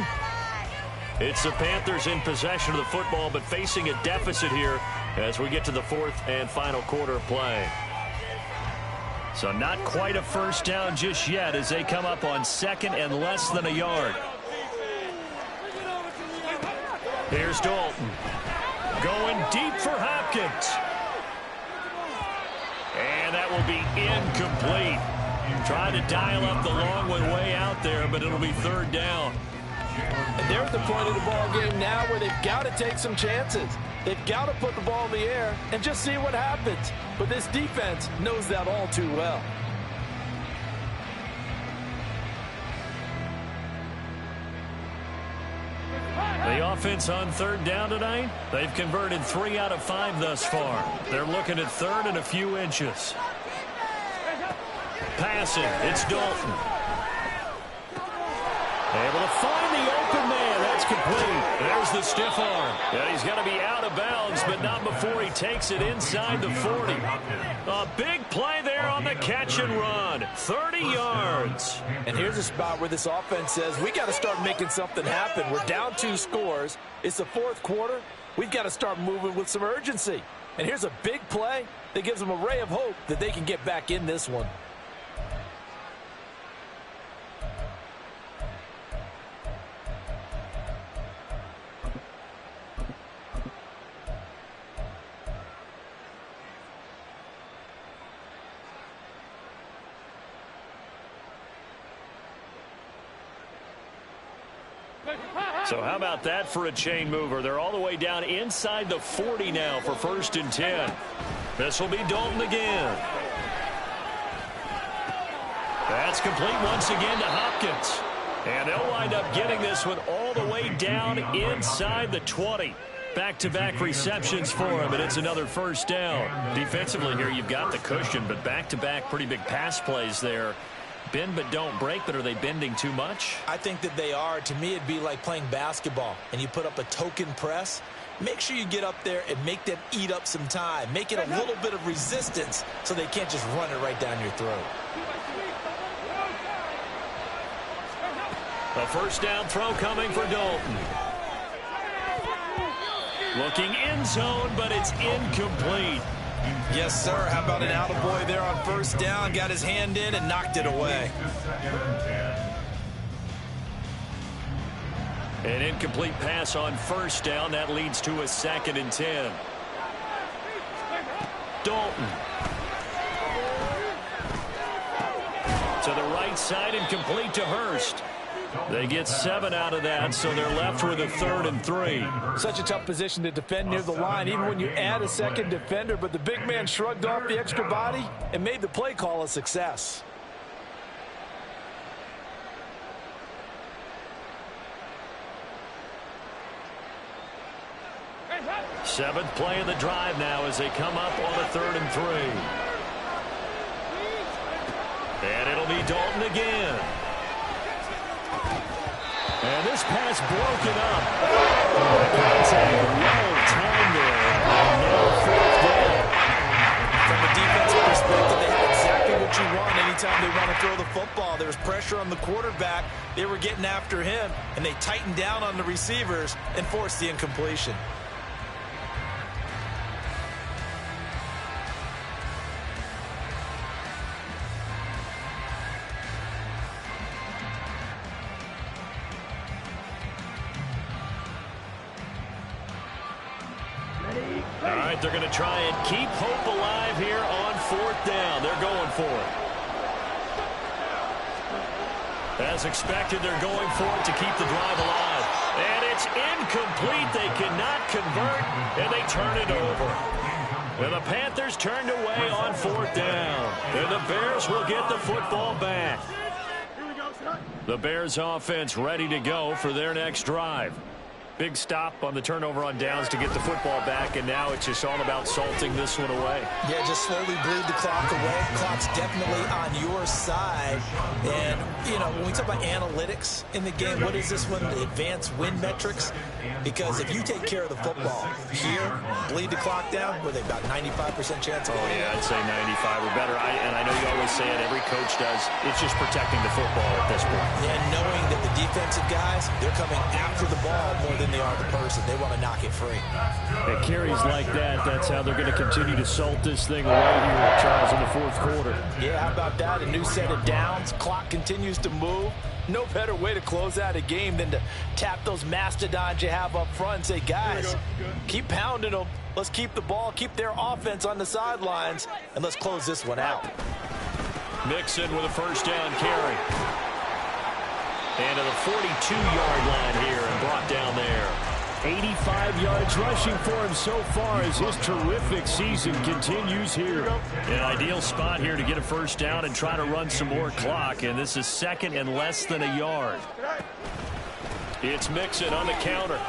It's the Panthers in possession of the football, but facing a deficit here as we get to the fourth and final quarter of play. So not quite a first down just yet as they come up on second and less than a yard. Here's Dalton. Going deep for Hopkins. And that will be incomplete. Trying to dial up the long one way out there, but it'll be third down. And they're at the point of the ball game now where they've got to take some chances. They've got to put the ball in the air and just see what happens. But this defense knows that all too well. The offense on third down tonight, they've converted 3 out of 5 thus far. They're looking at third and a few inches. Passing, it's Dalton. Able to find the open man. That's complete. There's the stiff arm. And he's going to be out of bounds, but not before he takes it inside the 40. A big play there on the catch and run. 30 yards. And here's a spot where this offense says, we got to start making something happen. We're down 2 scores. It's the fourth quarter. We've got to start moving with some urgency. And here's a big play that gives them a ray of hope that they can get back in this one. So how about that for a chain mover? They're all the way down inside the 40 now for 1st and 10. This will be Dalton again. That's complete once again to Hopkins. And they'll wind up getting this one all the way down inside the 20. Back-to-back receptions for him, and it's another 1st down. Defensively here, you've got the cushion, but back-to-back pretty big pass plays there. Bend but don't break, but are they bending too much? I think that they are. To me, it'd be like playing basketball, and you put up a token press. Make sure you get up there and make them eat up some time. Make it a little bit of resistance so they can't just run it right down your throat. A 1st down throw coming for Dalton. Looking end zone, but it's incomplete. Yes, sir. How about an attaboy there on 1st down? Got his hand in and knocked it away. An incomplete pass on 1st down. That leads to a 2nd and 10. Dalton. To the right side and complete to Hurst. They get 7 out of that, so they're left with a 3rd and 3. Such a tough position to defend near the line, even when you add a 2nd defender, but the big man shrugged off the extra body and made the play call a success. Seventh play of the drive now as they come up on a 3rd and 3. And it'll be Dalton again. And this pass broken up. Contact well timed there. And now 4th down. From a defensive perspective, they had exactly what you want anytime they want to throw the football. There was pressure on the quarterback. They were getting after him, and they tightened down on the receivers and forced the incompletion. All right, they're going to try and keep hope alive here on 4th down. They're going for it. As expected, they're going for it to keep the drive alive. And it's incomplete. They cannot convert, and they turn it over. And the Panthers turned away on 4th down. And the Bears will get the football back. The Bears offense ready to go for their next drive. Big stop on the turnover on downs to get the football back, and now it's just all about salting this one away. Yeah, just slowly bleed the clock away. Clock's definitely on your side. And, you know, when we talk about analytics in the game, what is this one? The advanced win metrics? Because if you take care of the football here, bleed the clock down, were they about 95% chance of Oh, yeah, I'd say 95 or better. And I know you always say it, every coach does. It's just protecting the football at this point. And knowing that the defensive guys, they're coming after the ball more than they are the person. They want to knock it free. At carries like that, that's how they're going to continue to salt this thing away here, Charles, in the 4th quarter. Yeah, how about that? A new set of downs. Clock continues to move. No better way to close out a game than to tap those mastodons you have up front and say, guys, keep pounding them. Let's keep the ball, keep their offense on the sidelines, and let's close this one out. Mixon with a 1st down carry. And to the 42-yard line here and brought down there. 85 yards rushing for him so far as his terrific season continues here. An ideal spot here to get a 1st down and try to run some more clock, and this is 2nd and less than a yard. It's Mixon on the counter.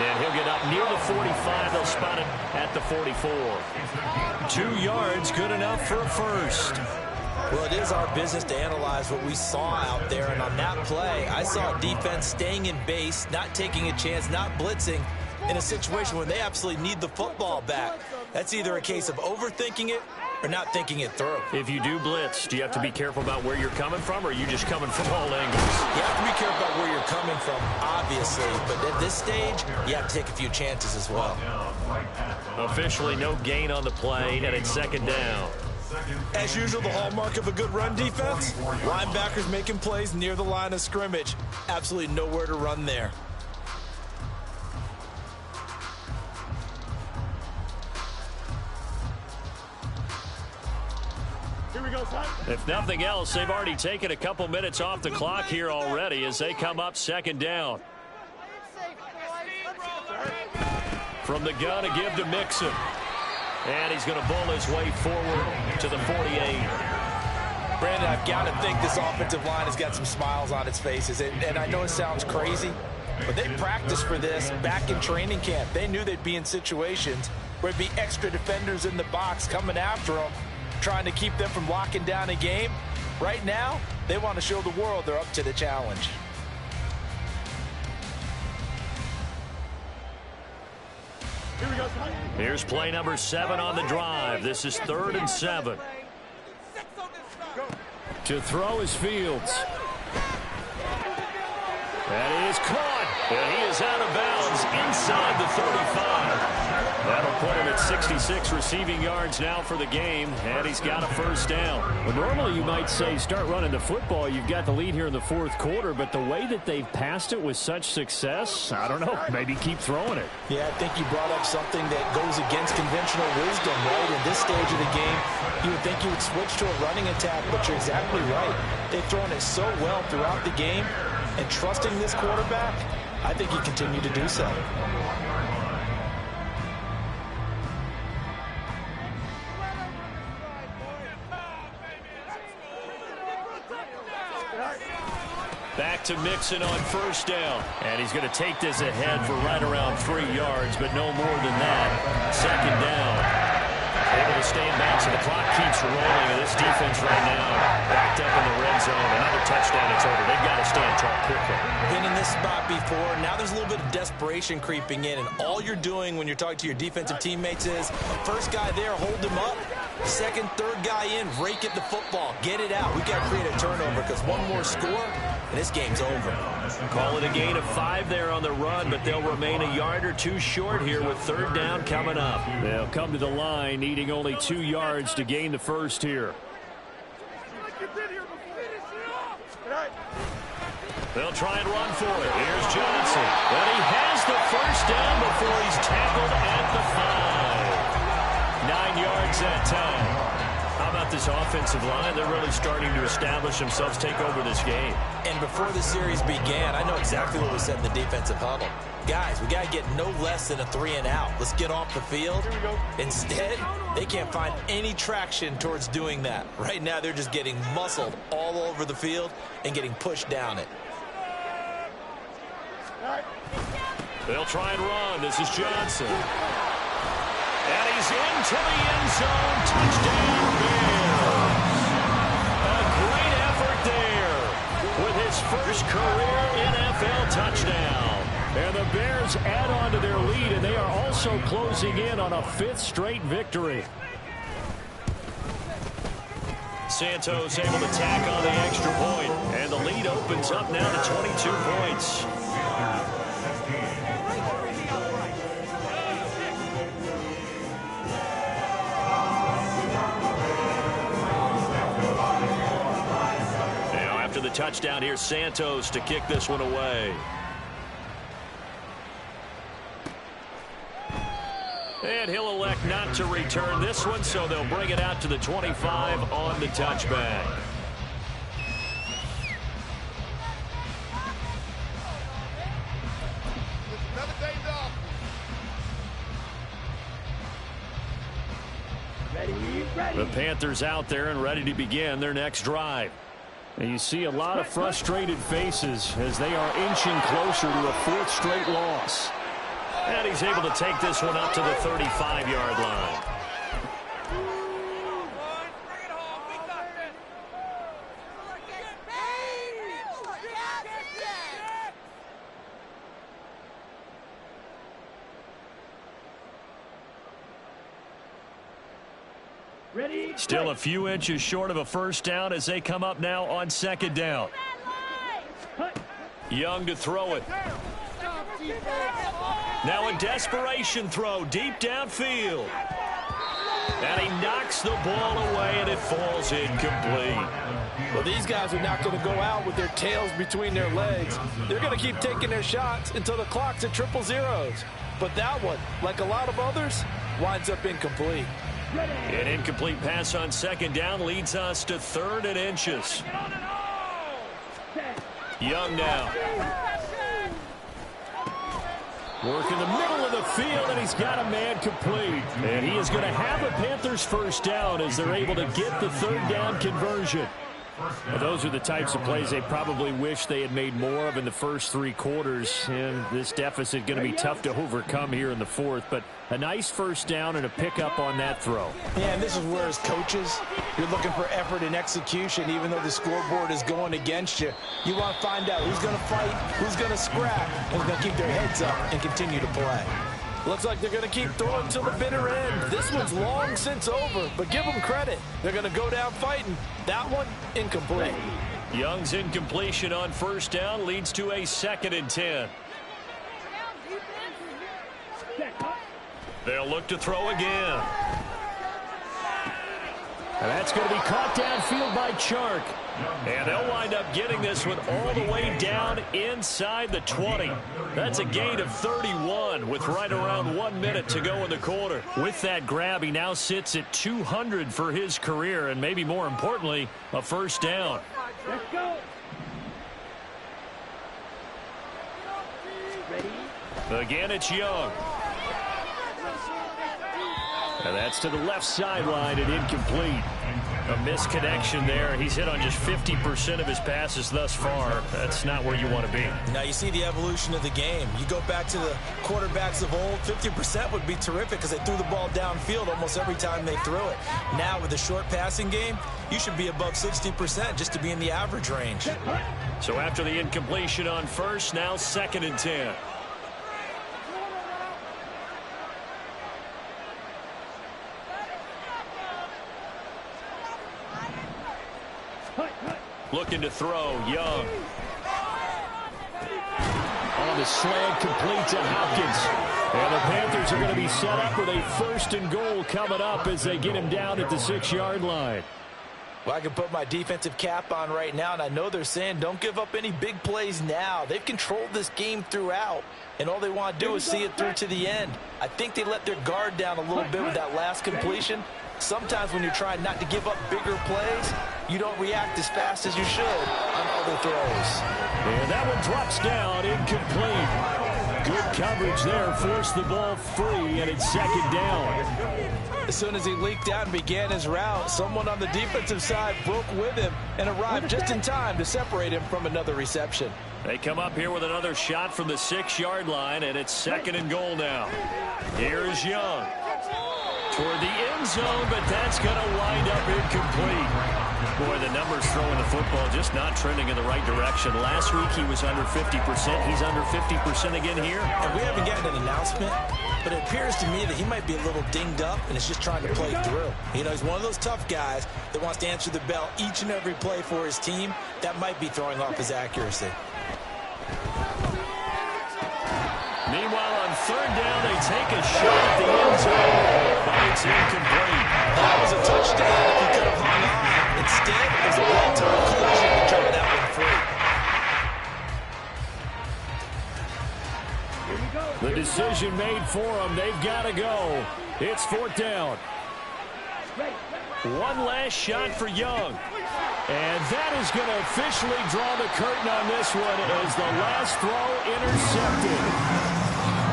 And he'll get up near the 45. They'll spot it at the 44. 2 yards, good enough for a 1st. Well, it is our business to analyze what we saw out there, and on that play, I saw defense staying in base, not taking a chance, not blitzing in a situation where they absolutely need the football back. That's either a case of overthinking it or not thinking it through. If you do blitz, do you have to be careful about where you're coming from, or are you just coming from all angles? You have to be careful about where you're coming from, obviously, but at this stage, you have to take a few chances as well. Officially no gain on the play, and it's 2nd down. As usual, the hallmark of a good run defense, linebackers making plays near the line of scrimmage. Absolutely nowhere to run there. Here Here we go, son. If nothing else, they've already taken a couple minutes off the clock here already as they come up second down. From the gun, a give to Mixon. And he's going to bull his way forward to the 48. Brandon, I've got to think this offensive line has got some smiles on its faces. And I know it sounds crazy, but they practiced for this back in training camp. They knew they'd be in situations where there'd be extra defenders in the box coming after them, trying to keep them from locking down a game. Right now, they want to show the world they're up to the challenge. Here we go, son. Here's play number 7 on the drive. This is 3rd and 7. To throw is Fields. That is caught. And he is out of bounds inside the 35. That'll put him at 66 receiving yards now for the game, and he's got a first down. Well, normally you might say start running the football. You've got the lead here in the 4th quarter, but the way that they've passed it with such success, I don't know, maybe keep throwing it. Yeah, I think you brought up something that goes against conventional wisdom, right? In this stage of the game, you would think you would switch to a running attack, but you're exactly right. They've thrown it so well throughout the game, and trusting this quarterback, I think he continued to do so. Back to Mixon on first down. And he's going to take this ahead for right around 3 yards, but no more than that. Second down. Able to stay in bounds, and the clock keeps rolling. And this defense right now backed up in the red zone. Another touchdown, it's over. They've got to stand tall quickly. Been in this spot before. Now there's a little bit of desperation creeping in, and all you're doing when you're talking to your defensive teammates is first guy there, hold him up. Second, third guy in, rake at the football. Get it out. We've got to create a turnover because one more score, and this game's over. Call it a gain of 5 there on the run, but they'll remain a yard or 2 short here with third down coming up. They'll come to the line needing only 2 yards to gain the first here. They'll try and run for it. Here's Johnson. But he has the first down before he's tackled at the 5. 9 yards that time. How about this offensive line? They're really starting to establish themselves, take over this game. And before the series began, I know exactly what we said in the defensive huddle. Guys, we got to get no less than a 3 and out. Let's get off the field. Here we go. Instead, they can't find any traction towards doing that. Right now, they're just getting muscled all over the field and getting pushed down it. They'll try and run. This is Johnson. And he's into the end zone. Touchdown, Bears. A great effort there with his first career NFL touchdown. And the Bears add on to their lead, and they are also closing in on a 5th straight victory. Santos able to tack on the extra point, and the lead opens up now to 22 points. Now after the touchdown, here's Santos to kick this one away. And he'll elect not to return this one, so they'll bring it out to the 25 on the touchback. The Panthers out there and ready to begin their next drive. And you see a lot of frustrated faces as they are inching closer to a 4th straight loss. And he's able to take this one up to the 35-yard line. Still a few inches short of a first down as they come up now on second down. Young to throw it. Now a desperation throw deep downfield. And he knocks the ball away, and it falls incomplete. Well, these guys are not going to go out with their tails between their legs. They're going to keep taking their shots until the clock's at 000. But that one, like a lot of others, winds up incomplete. An incomplete pass on second down leads us to 3rd and inches. Young now. Work in the middle of the field, and he's got a man complete. And he is going to have a Panthers first down as they're able to get the 3rd down conversion. Well, those are the types of plays they probably wish they had made more of in the first 3 quarters. And this deficit going to be tough to overcome here in the 4th. But a nice first down and a pickup on that throw. Yeah, and this is where as coaches, you're looking for effort and execution. Even though the scoreboard is going against you, you want to find out who's going to fight, who's going to scrap, and who's going to keep their heads up and continue to play. Looks like they're going to keep throwing till the bitter end. This one's long since over, but give them credit. They're going to go down fighting. That one, incomplete. Young's incompletion on first down leads to a 2nd and 10. They'll look to throw again. And that's going to be caught downfield by Chark. And they'll wind up getting this one all the way down inside the 20. That's a gain of 31 with right around 1 minute to go in the quarter. With that grab, he now sits at 200 for his career, and maybe more importantly, a first down. Let's go. Again, it's Young. And that's to the left sideline and incomplete. A misconnection there. He's hit on just 50% of his passes thus far. That's not where you want to be. Now you see the evolution of the game. You go back to the quarterbacks of old, 50% would be terrific because they threw the ball downfield almost every time they threw it. Now with the short passing game, you should be above 60% just to be in the average range. So after the incompletion on first, now 2nd and 10. Looking to throw, Young. On the slant, complete to Hopkins. And the Panthers are going to be set up with a 1st and goal coming up as they get him down at the 6-yard line. Well, I can put my defensive cap on right now, and I know they're saying don't give up any big plays now. They've controlled this game throughout, and all they want to do is see it through to the end. I think they let their guard down a little bit with that last completion. Sometimes when you're trying not to give up bigger plays, you don't react as fast as you should on other throws. And that one drops down, incomplete. Good coverage there, forced the ball free, and it's 2nd down. As soon as he leaked out and began his route, someone on the defensive side broke with him and arrived just in time to separate him from another reception. They come up here with another shot from the 6-yard line, and it's 2nd and goal now. Here's Young. Toward the end zone, but that's going to wind up incomplete. Boy, the numbers throwing the football just not trending in the right direction. Last week he was under 50%. He's under 50% again here. And we haven't gotten an announcement, but it appears to me that he might be a little dinged up and is just trying to play through. You know, he's one of those tough guys that wants to answer the bell each and every play for his team. That might be throwing off his accuracy. Meanwhile, on 3rd down, they take a shot at the end zone, but it's incomplete. That was a touchdown if he could have hung on. Instead, it was a well-timed collision to drive that one free. The decision made for them. They've got to go. It's 4th down. One last shot for Young. And that is going to officially draw the curtain on this one as the last throw intercepted.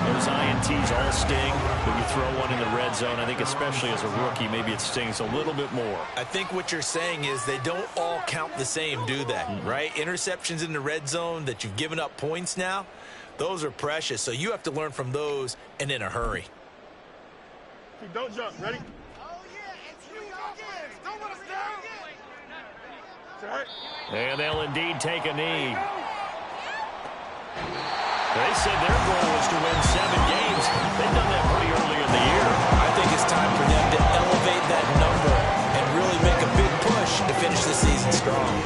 Those INTs all sting when you throw one in the red zone. I think especially as a rookie, maybe it stings a little bit more. I think what you're saying is they don't all count the same, do they? Right? Interceptions in the red zone that you've given up points now, those are precious. So you have to learn from those and in a hurry. Don't jump. Ready? And they'll indeed take a knee. They said their goal was to win 7 games. They've done that pretty early in the year. I think it's time for them to elevate that number and really make a big push to finish the season strong.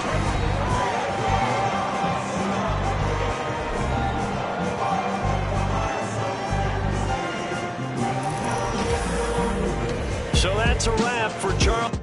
So that's a wrap for Charles.